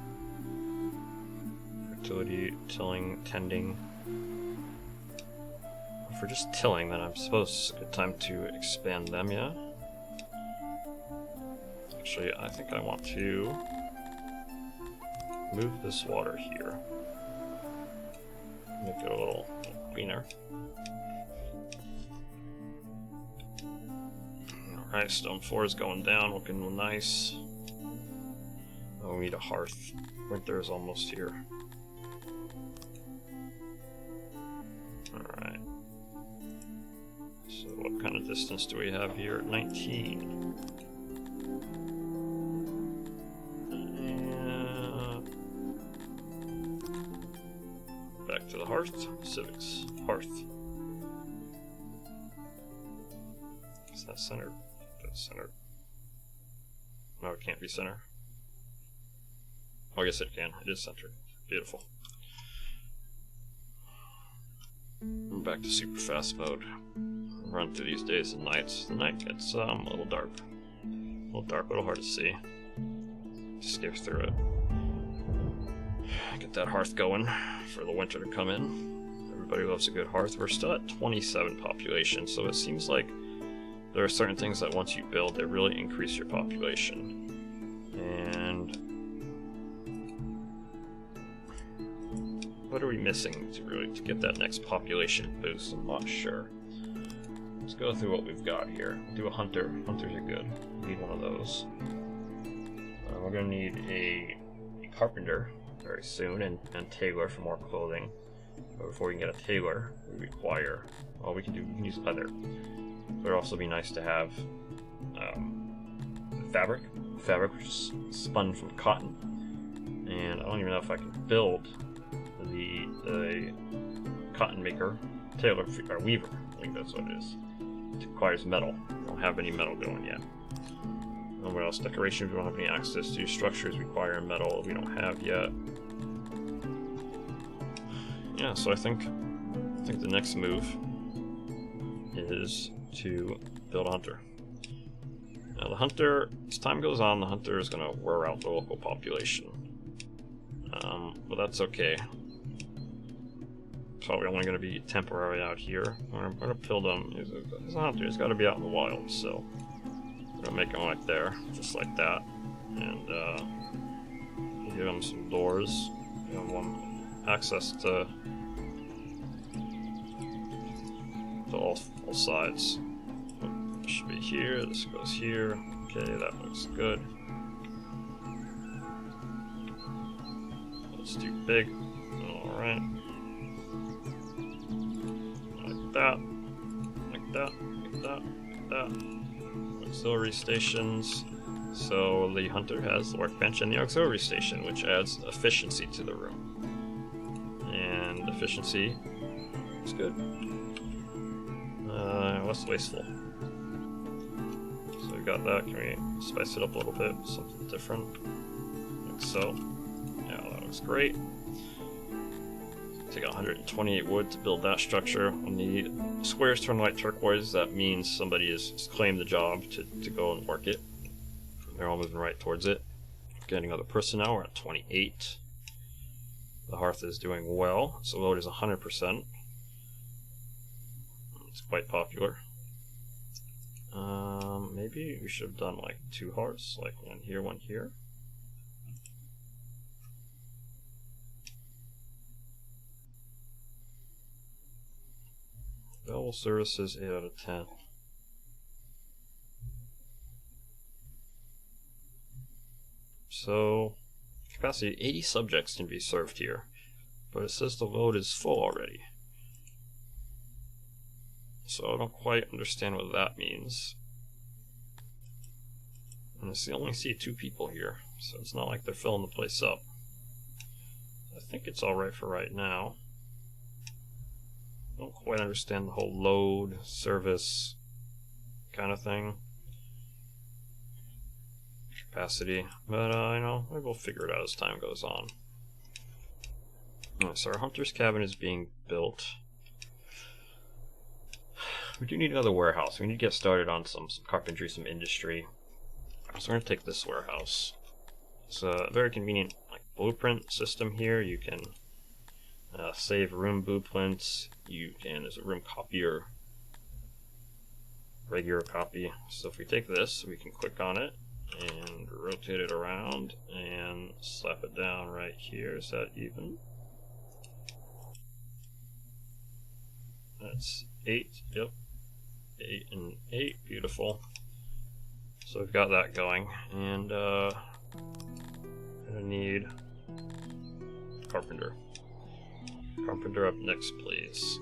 Fertility, tilling, tending. If we're just tilling, then I suppose it's a good time to expand them, yeah? Actually, I think I want to move this water here. Make it a little cleaner. Alright, stone 4 is going down, looking nice. Oh, we need a hearth. Winter is almost here. Alright. So what kind of distance do we have here? 19. Back to the hearth. Civics. Hearth. Is that centered? That's centered. No, it can't be centered. Oh, yes it can. It is centered. Beautiful. I'm back to super fast mode. Run through these days and nights. The night gets a little dark. A little hard to see. Skip through it. Get that hearth going for the winter to come in. Everybody loves a good hearth. We're still at 27 population, so it seems like there are certain things that once you build, they really increase your population. And what are we missing to get that next population boost? I'm not sure. Let's go through what we've got here. We'll do a hunter. Hunters are good. We need one of those. We're going to need a carpenter very soon, and tailor for more clothing. But before we can get a tailor, we require, well, we can use leather. But it'd also be nice to have fabric which is spun from cotton. And I don't even know if I can build the cotton maker, tailor, or weaver. I think that's what it is. It requires metal. I don't have any metal going yet. And what else? Decoration, we don't have any access to. Structures require metal we don't have yet. Yeah, so I think the next move is to build a hunter. Now the hunter, as time goes on, the hunter is going to wear out the local population. But that's okay. Probably only going to be temporary out here. We're going to build him. He's a hunter. He's got to be out in the wild, so we're going to make him right there, just like that. And give him some doors. Give him access to all sides. It should be here. This goes here. Okay, that looks good. Let's do big. Alright. Like that. Like that. Like that. Like that. Auxiliary stations. So the hunter has the workbench and the auxiliary station, which adds efficiency to the room. And efficiency is good. Less wasteful. So we got that. Can we spice it up a little bit? Something different. Like so. Yeah, that looks great. Take 128 wood to build that structure. When the squares turn light turquoise, that means somebody has claimed the job to go and work it. They're all moving right towards it. Getting other personnel, we're at 28. The hearth is doing well, so load is 100%. It's quite popular. Maybe we should have done like 2 hearths, like one here, one here. Available services 8 out of 10. So, capacity 80 subjects can be served here, but it says the load is full already. So I don't quite understand what that means. And I only see 2 people here, so it's not like they're filling the place up. I think it's alright for right now. I don't quite understand the whole load, service kind of thing. Capacity, but you know, maybe we'll figure it out as time goes on. Alright, so our hunter's cabin is being built. We do need another warehouse. We need to get started on some carpentry, some industry. So we're going to take this warehouse. It's a very convenient blueprint system here. You can save room blueprints. There's a room copier, regular copy. So if we take this, we can click on it and rotate it around and slap it down right here. Is that even? That's 8, yep. 8 and 8, beautiful. So we've got that going, and gonna need carpenter. Carpenter up next, please.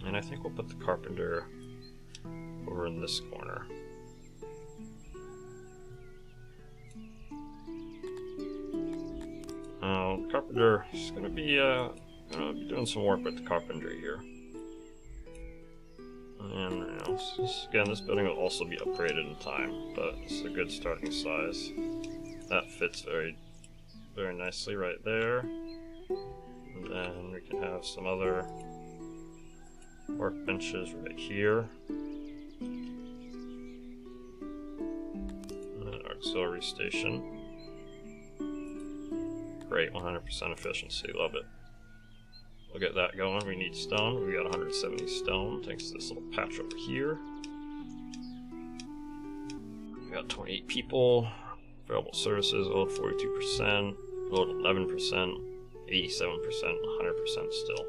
And I think we'll put the carpenter over in this corner. Carpenter is gonna be doing some work with the carpentry here. And you know, again, this building will also be upgraded in time, but it's a good starting size. That fits very, very nicely right there. And then we can have some other workbenches right here. And an auxiliary station. Great, 100% efficiency, love it. We'll get that going. We need stone. We got 170 stone thanks to this little patch over here. We got 28 people. Available services, load 42%, load 11%, 87%, 100% still.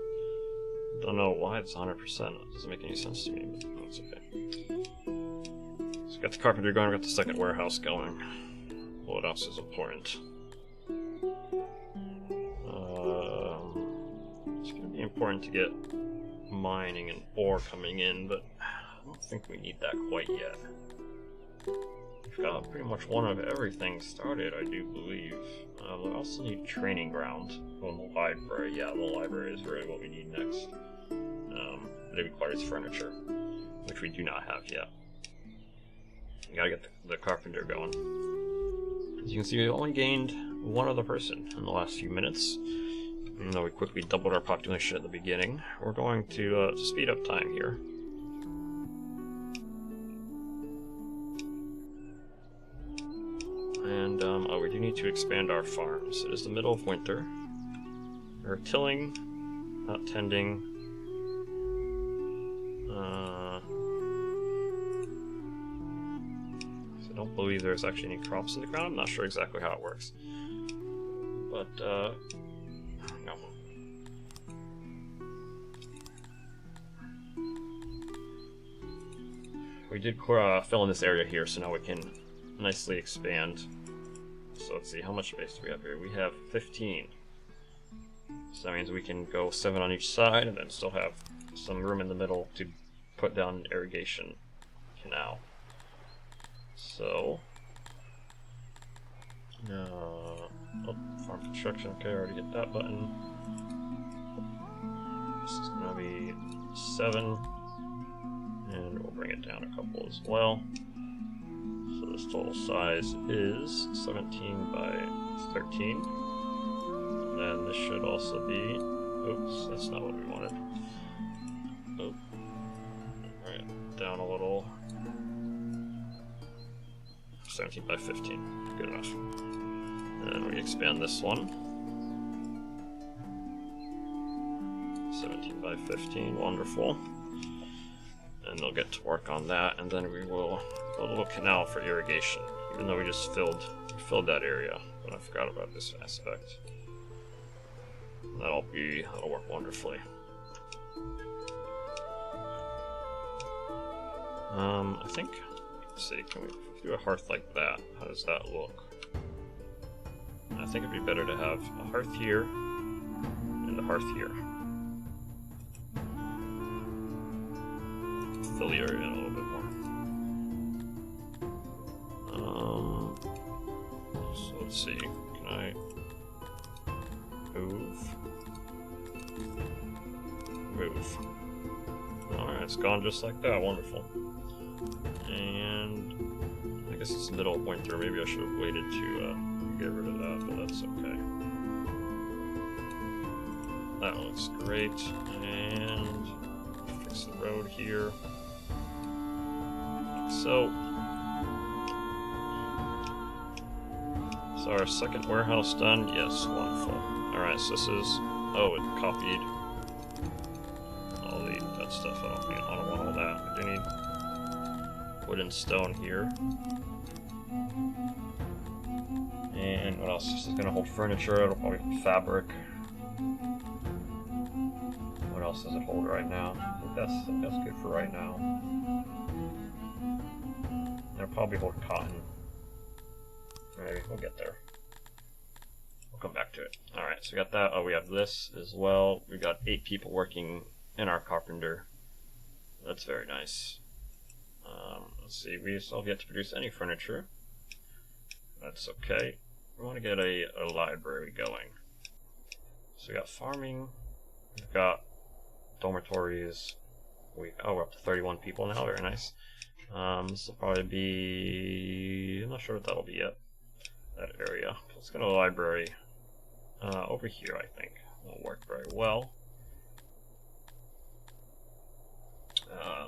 Don't know why it's 100%. It doesn't make any sense to me, but that's okay. So we got the carpentry going, we got the second warehouse going. What else is important? It's going to be important to get mining and ore coming in, but I don't think we need that quite yet. We've got pretty much one of everything started, I do believe. We also need training ground. Oh, the library. Yeah, the library is really what we need next. But it requires furniture, which we do not have yet. We gotta get the carpenter going. As you can see, we only gained one other person in the last few minutes. Even though we quickly doubled our population at the beginning, we're going to speed up time here. And we do need to expand our farms. It is the middle of winter. We're tilling, not tending. So I don't believe there's actually any crops in the ground. I'm not sure exactly how it works. But, no. We did fill in this area here, so now we can nicely expand. So let's see, how much space do we have here? We have 15. So that means we can go 7 on each side and then still have some room in the middle to put down an irrigation canal. So, farm construction. Okay, I already hit that button. This is gonna be 7, and we'll bring it down a couple as well. So this total size is 17 by 13. And then this should also be, oops, that's not what we wanted. Oh, bring it down a little. 17 by 15, good enough. And we expand this one. 17 by 15, wonderful. And they'll get to work on that, and then we will build a little canal for irrigation, even though we just filled that area, but I forgot about this aspect. That'll work wonderfully. I think, let's see, can we do a hearth like that? How does that look? I think it'd be better to have a hearth here and a hearth here. Fill the area in a little bit more. So let's see, can I move? Move. Alright, it's gone just like that, wonderful. And I guess it's the middle point through, maybe I should have waited to get rid of that, but that's okay. That looks great, and fix the road here. Like so. Is our second warehouse done? Yes, wonderful. Alright, so this is, oh, it copied all that stuff. I don't want all that. We do need wood and stone here. And what else? This is gonna hold furniture, it'll probably hold fabric. What else does it hold right now? I think that's good for right now. It'll probably hold cotton. Maybe we'll get there. We'll come back to it. Alright, so we got that. Oh, we have this as well. We got 8 people working in our carpenter. That's very nice. Let's see, we still have yet to produce any furniture. That's okay. We want to get a library going. So we got farming, we've got dormitories. We're up to 31 people now, very nice. This will probably be, I'm not sure what that'll be yet, that area. Let's go to a library over here, I think. That'll work very well.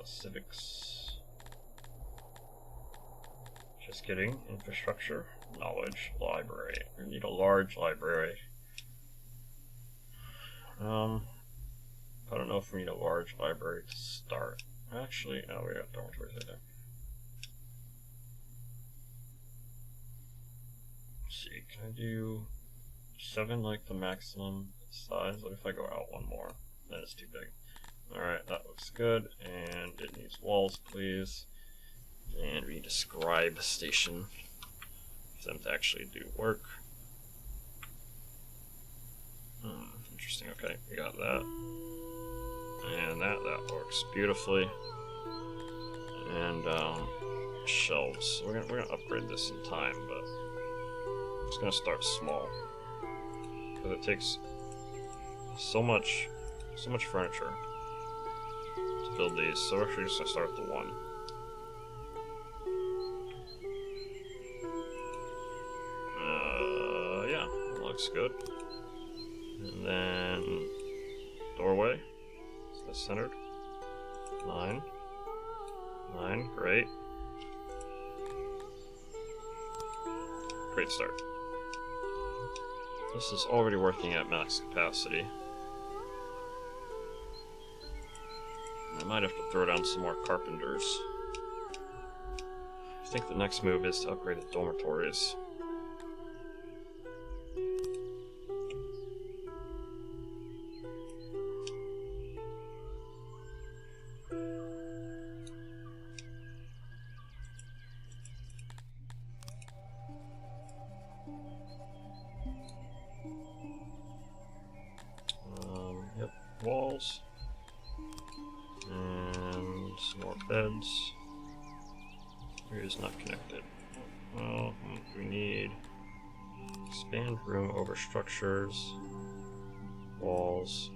Civics. Just kidding. Infrastructure, knowledge, library. We need a large library. I don't know if we need a large library to start. Actually, oh, we got dormitories right there. Let's see, can I do 7 like the maximum size? What if I go out one more? That is too big. Alright, that looks good, and it needs walls, please. And we need a scribe station for them to actually do work. Interesting, okay, we got that. And that works beautifully. And shelves. We're gonna upgrade this in time, but I'm just gonna start small. Because it takes so much furniture to build these, so we're actually just gonna start with the 1. Yeah, that looks good. And then doorway. Is that centered? 9. 9, great. Great start. This is already working at max capacity. I might have to throw down some more carpenters. I think the next move is to upgrade the dormitories. Yep, walls. And some more beds. It is not connected. Well, we need expand room over structures, walls.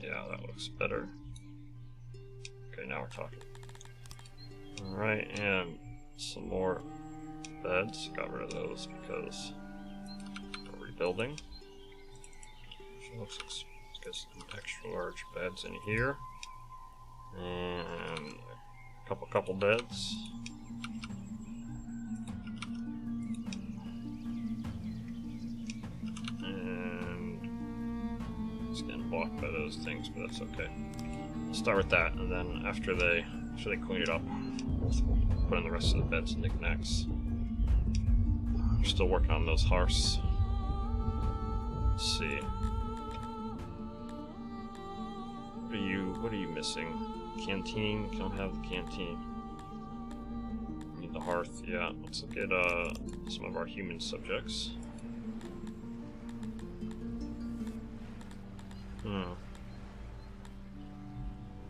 Yeah, that looks better. Okay, now we're talking. Alright, and some more beds. Got rid of those because we're rebuilding. So looks like get some extra large beds in here. And a couple beds. And it's getting blocked by those things, but that's okay. We'll start with that, and then after they clean it up, we'll put in the rest of the beds and knickknacks. We're still working on those hearths. Let's see. What are you missing? Canteen? Can't have the canteen. Need the hearth. Yeah. Let's look at some of our human subjects.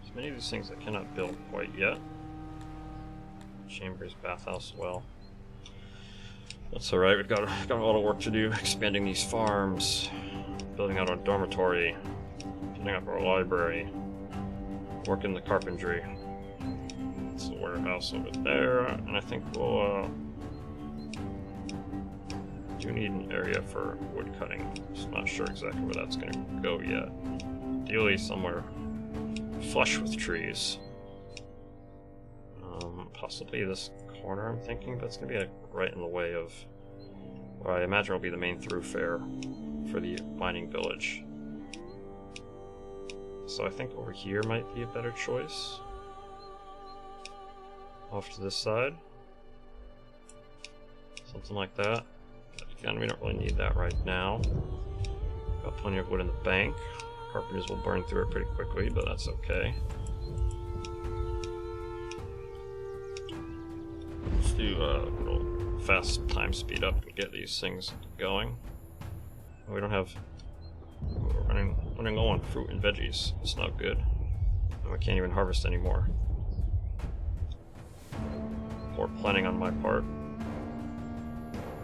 So many of these things I cannot build quite yet. Chambers, bathhouse, well. That's alright, we've got a lot of work to do expanding these farms, building out our dormitory, setting up our library, working the carpentry. It's the warehouse over there, and I think we'll do need an area for wood cutting. Just not sure exactly where that's going to go yet. Ideally somewhere flush with trees. Possibly this corner I'm thinking, but it's going to be like right in the way of what I imagine will be the main thoroughfare for the mining village. So I think over here might be a better choice. Off to this side. Something like that. Again, we don't really need that right now. Got plenty of wood in the bank. Carpenters will burn through it pretty quickly, but that's okay. Let's do a little fast time speed up and get these things going. We don't have... We're running low on fruit and veggies. It's not good. And we can't even harvest anymore. Poor planning on my part.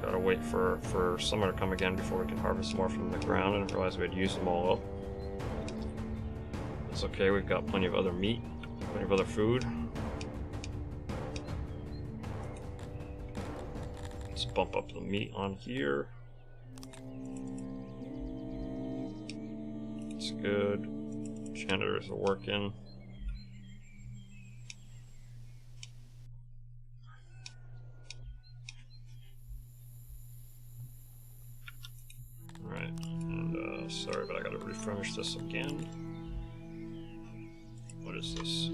Gotta wait for summer to come again before we can harvest more from the ground, and realize we'd use them all up. It's okay, we've got plenty of other meat, plenty of other food. Let's bump up the meat on here. It's good. Janitors are working. Alright, and sorry, but I gotta refurnish this again. What is this?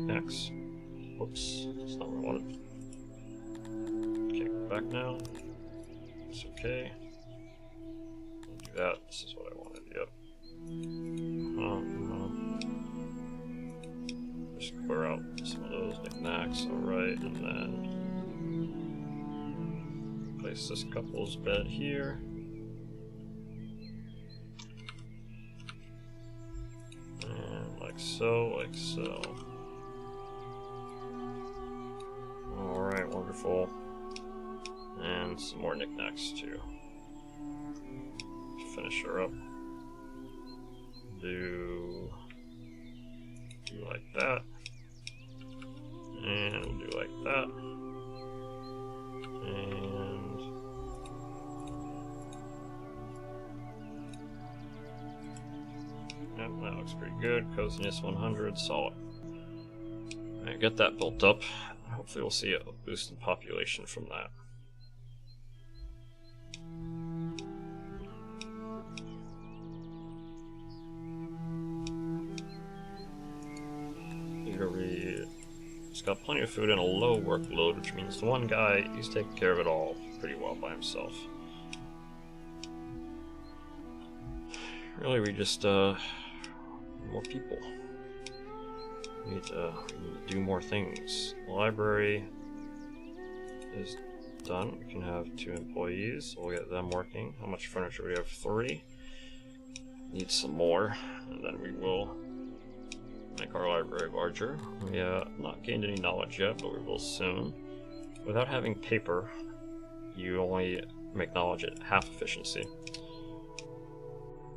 X. Whoops, that's not what I wanted. Can't go back now. It's okay. I'll do that. This is what I wanted, yep. Just clear out some of those knickknacks, alright, and then place this couple's bed here. And like so, like so. Alright, wonderful. And some more knickknacks too. Finish her up. Do like that. And we'll do like that. And yep, that looks pretty good. Coziness 100, solid. Alright, get that built up. Hopefully we'll see a boost in population from that. He's got plenty of food and a low workload, which means the one guy, he's taking care of it all pretty well by himself. Really, we just, more people. We need to do more things. The library is done. We can have 2 employees. We'll get them working. How much furniture? We have 3. Need some more, and then we will Make our library larger. We not gained any knowledge yet, but we will soon. Without having paper, you only make knowledge at half efficiency.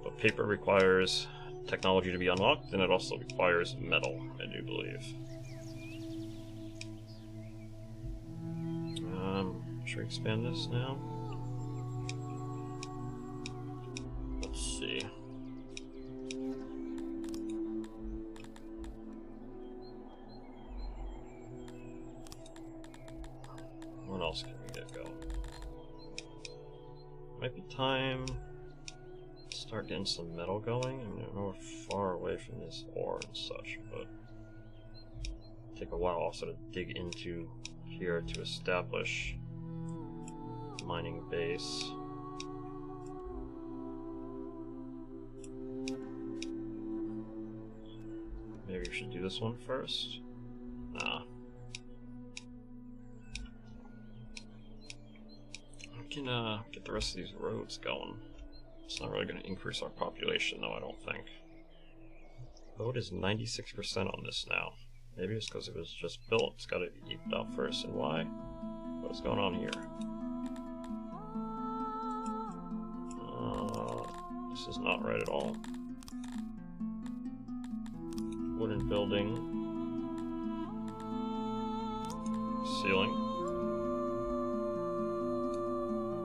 But paper requires technology to be unlocked, and it also requires metal, I do believe. Should we expand this now? Let's see. What else can we get going? Might be time to start getting some metal going. I mean, we're far away from this ore and such, but it'll take a while also to dig into here to establish mining base. Maybe we should do this one first? Nah. We can get the rest of these roads going. It's not really going to increase our population though, I don't think. Road is 96% on this now. Maybe it's because it was just built. It's got to be evened out first. And why? What is going on here? This is not right at all. Wooden building. Ceiling.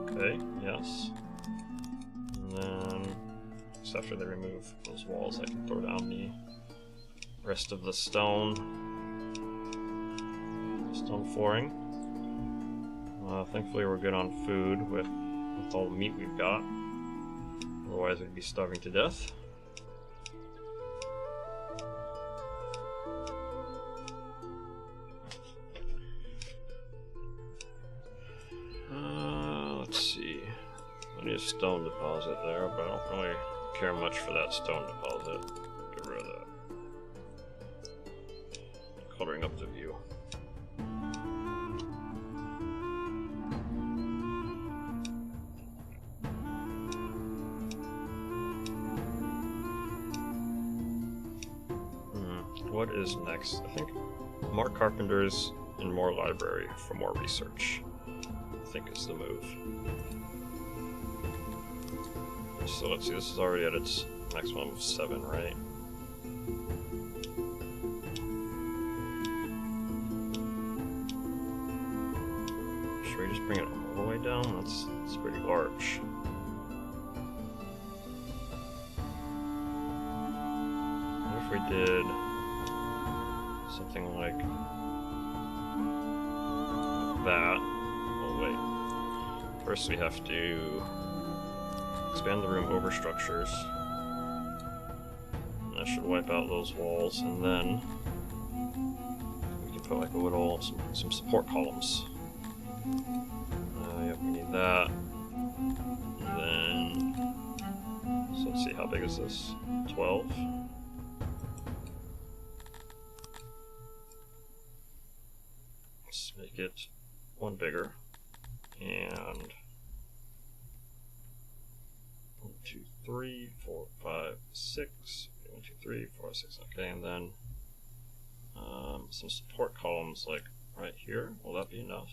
Okay, yes. And then, just after they remove those walls, I can throw down the rest of the stone flooring. Thankfully we're good on food with all the meat we've got. Otherwise we'd be starving to death. Let's see. I need a stone deposit there, but I don't really care much for that stone deposit. Get rid of that. Cluttering up the view. What is next? I think more carpenters and more library for more research, I think is the move. So let's see, this is already at its maximum of 7, right? Should we just bring it all the way down? That's pretty large. What if we did something like that? Oh wait. First we have to expand the room over structures. And that should wipe out those walls, and then we can put like a little, some support columns. Yep, we need that. And then, so let's see, how big is this? 12? Let's make it one bigger. And 1, 2, 3, 4, 5, 6. 1, 2, 3, 4, 6. Okay, and then some support columns like right here. Will that be enough?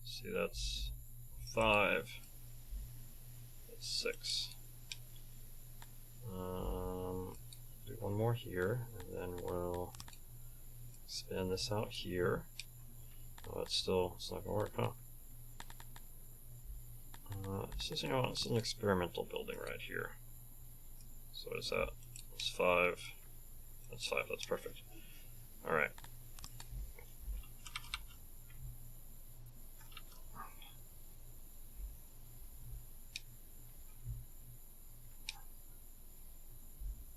See, that's 5. That's 6. Do one more here, and then we'll expand this out here. Oh, it's not gonna work, huh? This is, this is an experimental building right here. So what is that? That's 5. That's 5. That's perfect. All right.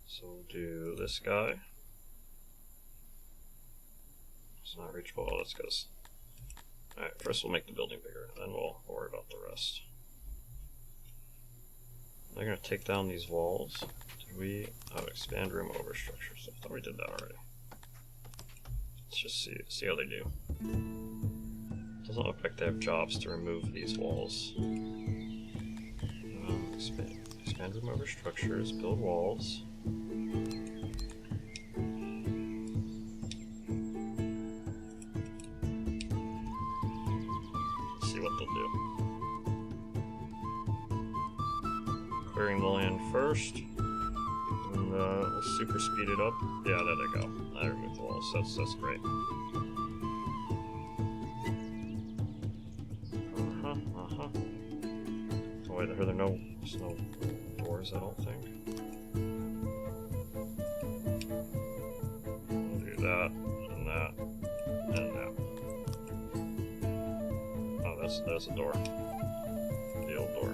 So we'll do this guy. It's not reachable. Oh, that's because. Alright, first we'll make the building bigger, then we'll worry about the rest. They're going to take down these walls. Did we? Oh, expand room over structures. I thought we did that already. Let's just see how they do. Doesn't look like they have jobs to remove these walls. Expand Expand room over structures, build walls. Let's see what they'll do. Clearing the land first. And we'll super speed it up. Yeah, there they go. I removed the walls, so that's great. Oh wait, there's no doors, I don't think. We'll do that, and that, and that. Oh, there's a door. The old door.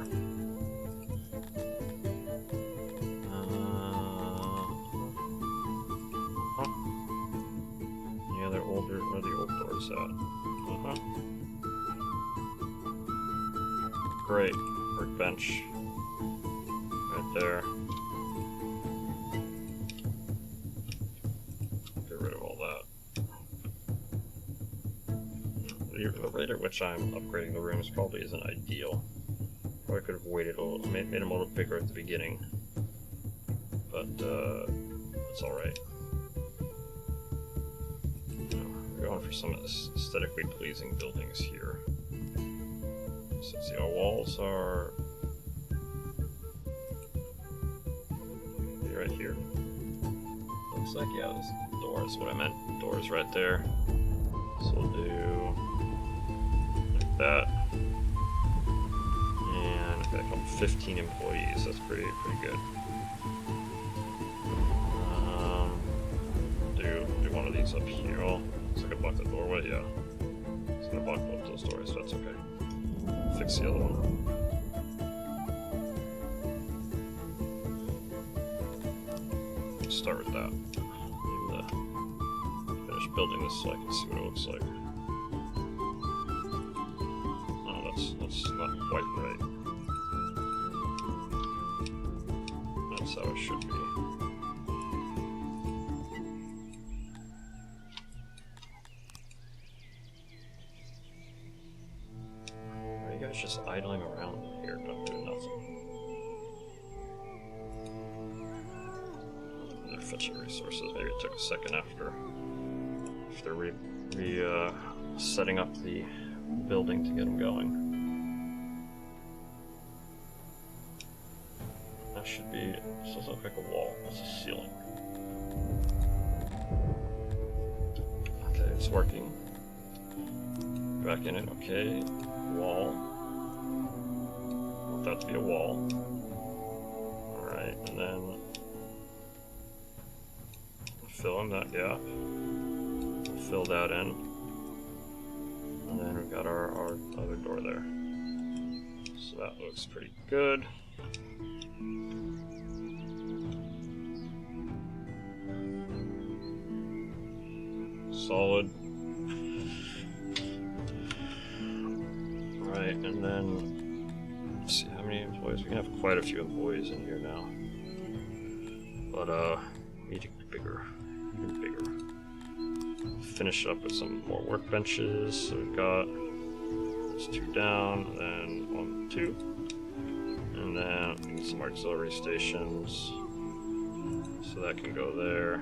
Yeah, they're older. Where are the old doors at? Great. Workbench. Right there. Get rid of all that. The rate at which I'm upgrading the rooms probably isn't ideal. Or I could have waited a little, made them a little bigger at the beginning. But, it's alright. We're going for some aesthetically pleasing buildings here. So let's see, our walls are right here. Looks like, yeah, this door is what I meant. Doors right there. So we'll do like that. And I've got 15 employees. That's pretty good. Do one of these up here. Oh, it's like a block the doorway. Yeah, it's gonna block both those doors. So that's okay. Fix the other one. Let's start with that. Finish building this so I can see what it looks like. Oh, that's not quite right. That's how it should be. You guys just idling around here, not doing nothing. They're fetching resources. Maybe it took a second after setting up the building to get them going. That should be. This doesn't look like a wall. That's a ceiling. Okay, it's working. Back in it. Okay. Wall. Want that to be a wall. Alright, and then fill in that gap. We'll fill that in. And then we've got our other door there. So that looks pretty good. Solid. Right, and then let's see how many employees. We can have quite a few employees in here now. But need to get bigger. Even bigger. Finish up with some more workbenches. So we've got there's 2 down, and then 1, 2. And then we need some auxiliary stations. So that can go there.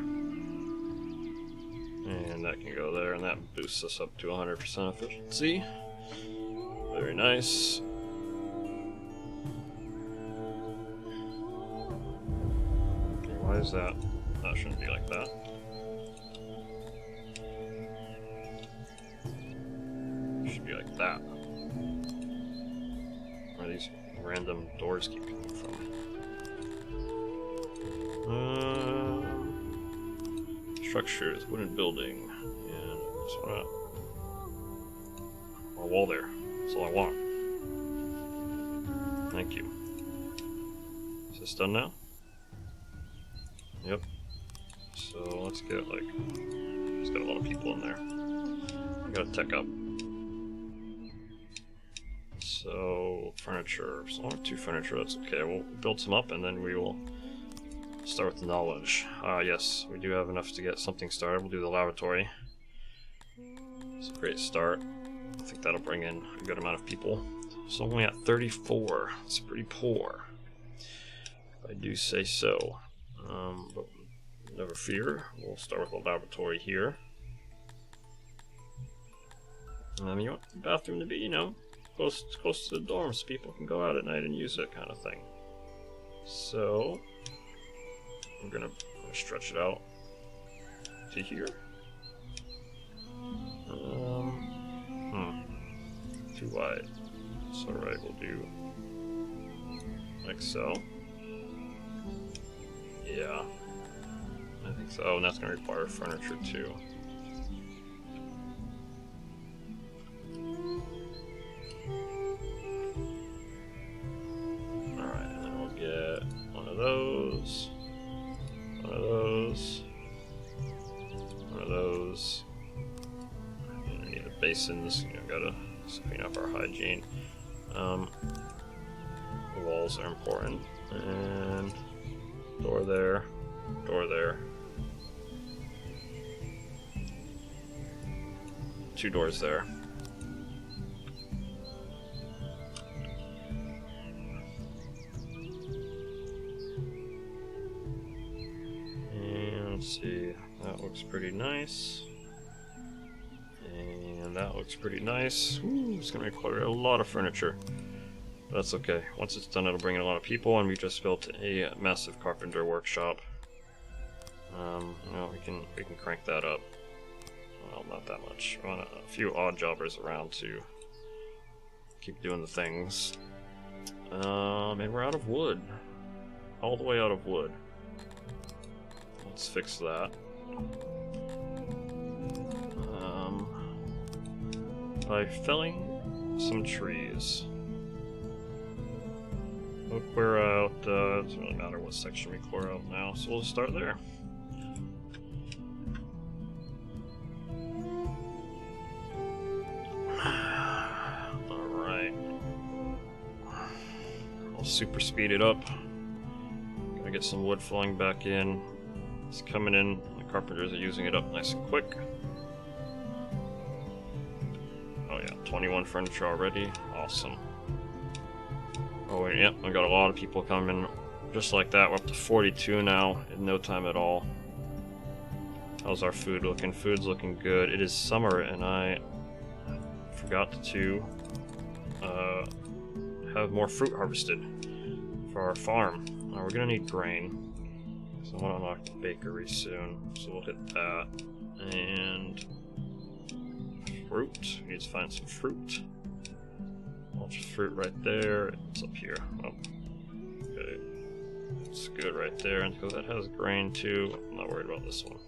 And that can go there, and that boosts us up to 100% efficiency. Very nice. Okay, why is that? That shouldn't be like that. It should be like that. Where these random doors keep coming from? Structures, wooden building, and this one up. A wall there. That's all I want. Thank you. Is this done now? Yep. So let's get like, it's got a lot of people in there. I gotta tech up. So furniture. So 1 or 2 furniture. That's okay. We'll build some up, and then we will start with the knowledge. Yes, we do have enough to get something started. We'll do the laboratory. It's a great start. I think that'll bring in a good amount of people. So only at 34. It's pretty poor. if I do say so. But never fear, we'll start with a laboratory here. You want the bathroom to be, you know, close to the dorm so people can go out at night and use it, kind of thing. So I'm gonna stretch it out to here. Too wide. It's alright, we'll do like so. Yeah, I think so. Oh, and that's gonna require furniture too. Alright, and then we'll get one of those. One of those. One of those. And we need a basins, you know, gotta clean up our hygiene. The walls are important. And door there. Door there. 2 doors there. And let's see, that looks pretty nice. And that looks pretty nice. Ooh, it's gonna require a lot of furniture. But that's okay. Once it's done, it'll bring in a lot of people, and we just built a massive carpenter workshop. You know, we can crank that up. Well, not that much. We want a few odd jobbers around to keep doing the things. And we're out of wood. All the way out of wood. Let's fix that. By felling some trees. We'll clear out, it doesn't really matter what section we clear out now, so we'll start there. Alright. I'll super speed it up. Gotta get some wood flowing back in. It's coming in, the carpenters are using it up nice and quick. Oh yeah, 21 furniture already, awesome. Oh yeah, I got a lot of people coming just like that. We're up to 42 now in no time at all. How's our food looking? Food's looking good. It is summer and I forgot to have more fruit harvested for our farm. We're gonna need grain. So I want to unlock the bakery soon. So we'll hit that. And fruit. We need to find some fruit. Bunch of fruit right there. It's up here. Oh. Okay. It's good right there. And because that has grain too, I'm not worried about this one.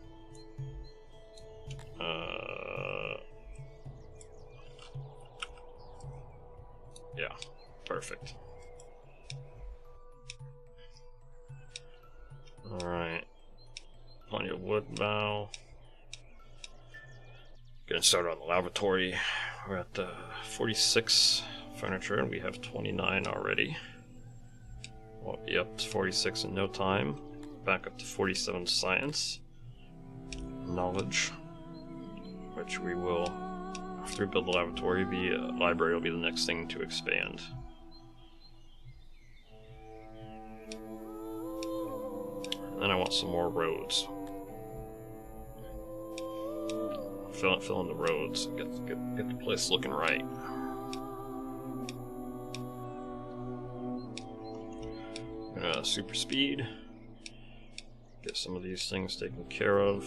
Yeah, perfect. Alright. Plenty of wood now. Getting started on the laboratory. We're at 46 furniture and we have 29 already. We'll be up to 46 in no time. Back up to 47 science. Knowledge. Which we will, after we build the laboratory, the library will be the next thing to expand. And then I want some more roads. Fill in the roads. Get the place looking right. Super speed. Get some of these things taken care of.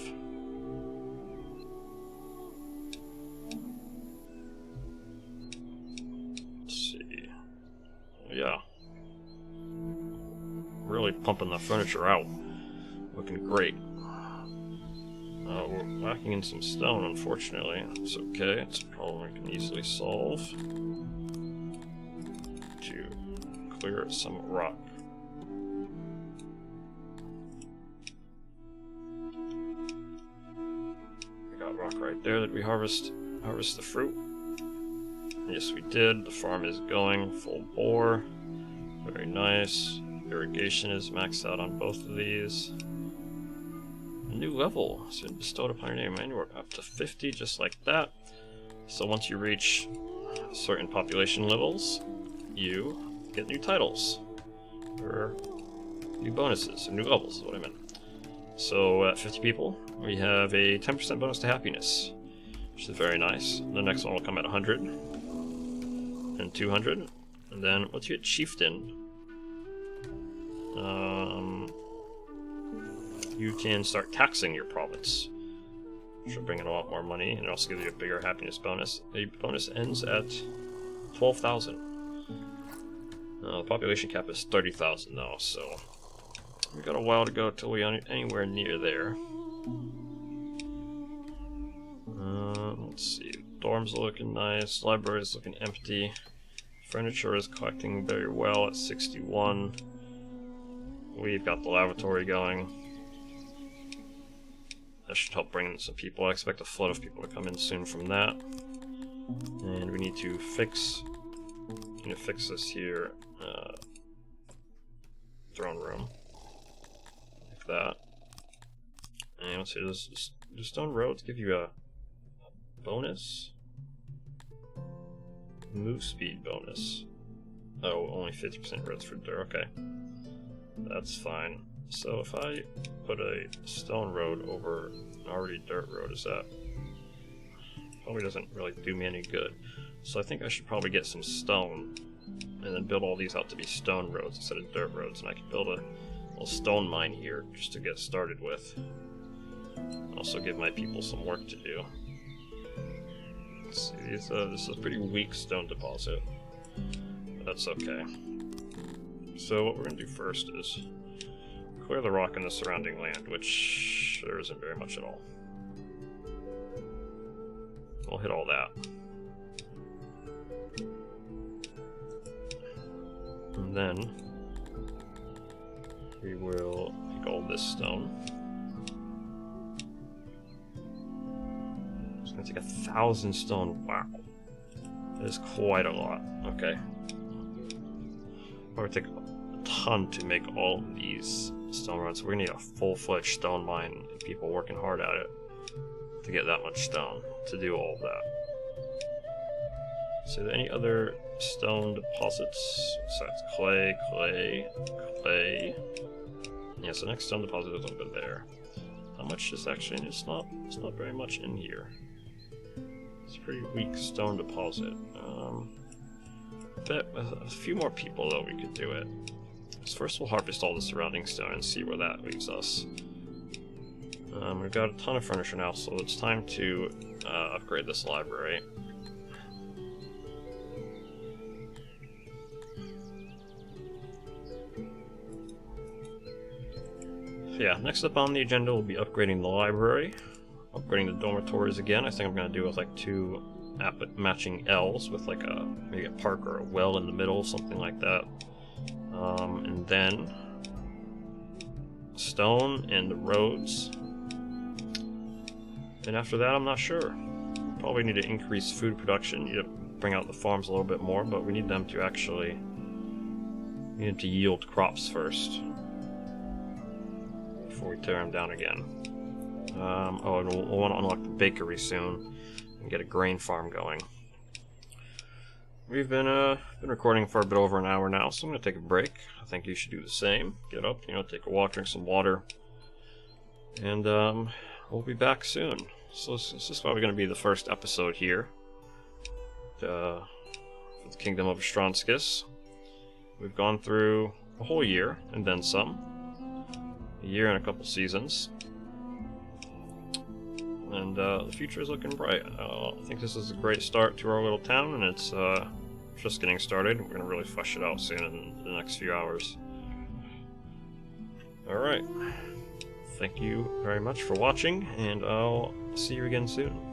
Let's see. Yeah. Really pumping the furniture out. Looking great. We're lacking in some stone, unfortunately. It's okay. It's a problem we can easily solve. To clear some rock. We got rock right there that we harvest the fruit. Yes, we did. The farm is going full bore. Very nice. Irrigation is maxed out on both of these. A new level has been bestowed upon your name, and we're up to 50 just like that. So once you reach certain population levels, you get new titles. We're new bonuses, or new levels is what I meant. So at 50 people, we have a 10% bonus to happiness, which is very nice. The next one will come at 100, and 200, and then once you hit Chieftain, you can start taxing your province, which will bring in a lot more money, and it also gives you a bigger happiness bonus. The bonus ends at 12,000. The population cap is 30,000 though, so we got a while to go till we are anywhere near there. Let's see. Dorms are looking nice. Library is looking empty. Furniture is collecting very well at 61. We've got the lavatory going. That should help bring in some people. I expect a flood of people to come in soon from that. And we need to fix this here throne room. Like that. And let's see, do stone roads give you a bonus? Move speed bonus. Oh, only 50% roads for dirt. Okay. That's fine. So if I put a stone road over an already dirt road, is that probably doesn't really do me any good. So I think I should probably get some stone and then build all these out to be stone roads instead of dirt roads, and I can build a little stone mine here just to get started with. Also give my people some work to do. Let's see, this is a pretty weak stone deposit, but that's okay. So what we're going to do first is clear the rock in the surrounding land, which there isn't very much at all. We'll hit all that. And then we will take all this stone. It's going to take 1,000 stone. Wow. That is quite a lot. Okay. Probably take a ton to make all of these stone roads. We're going to need a full-fledged stone mine and people working hard at it to get that much stone to do all of that. So, are there any other stone deposits besides clay, clay, clay? Yeah, so next stone deposit is over there. How much is actually? It's not very much in here. It's a pretty weak stone deposit. Bet with a few more people though we could do it. So first we'll harvest all the surrounding stone and see where that leaves us. We've got a ton of furniture now, so it's time to upgrade this library. So yeah, next up on the agenda will be upgrading the library, upgrading the dormitories again. I think I'm going to do with like 2 matching L's with like maybe a park or a well in the middle, something like that. And then stone and the roads. And after that, I'm not sure. Probably need to increase food production. Need to bring out the farms a little bit more, but we need them to actually yield crops first before we tear them down again. And we'll want to unlock the bakery soon and get a grain farm going. We've been recording for a bit over an hour now, so I'm going to take a break. I think you should do the same. Get up, take a walk, drink some water, and we'll be back soon. So this is probably going to be the first episode here for the Kingdom of Astronskas. We've gone through a whole year and then some. A year and a couple seasons. And the future is looking bright. I think this is a great start to our little town, and it's just getting started. We're going to really flesh it out soon in the next few hours. Alright. Thank you very much for watching, and I'll see you again soon.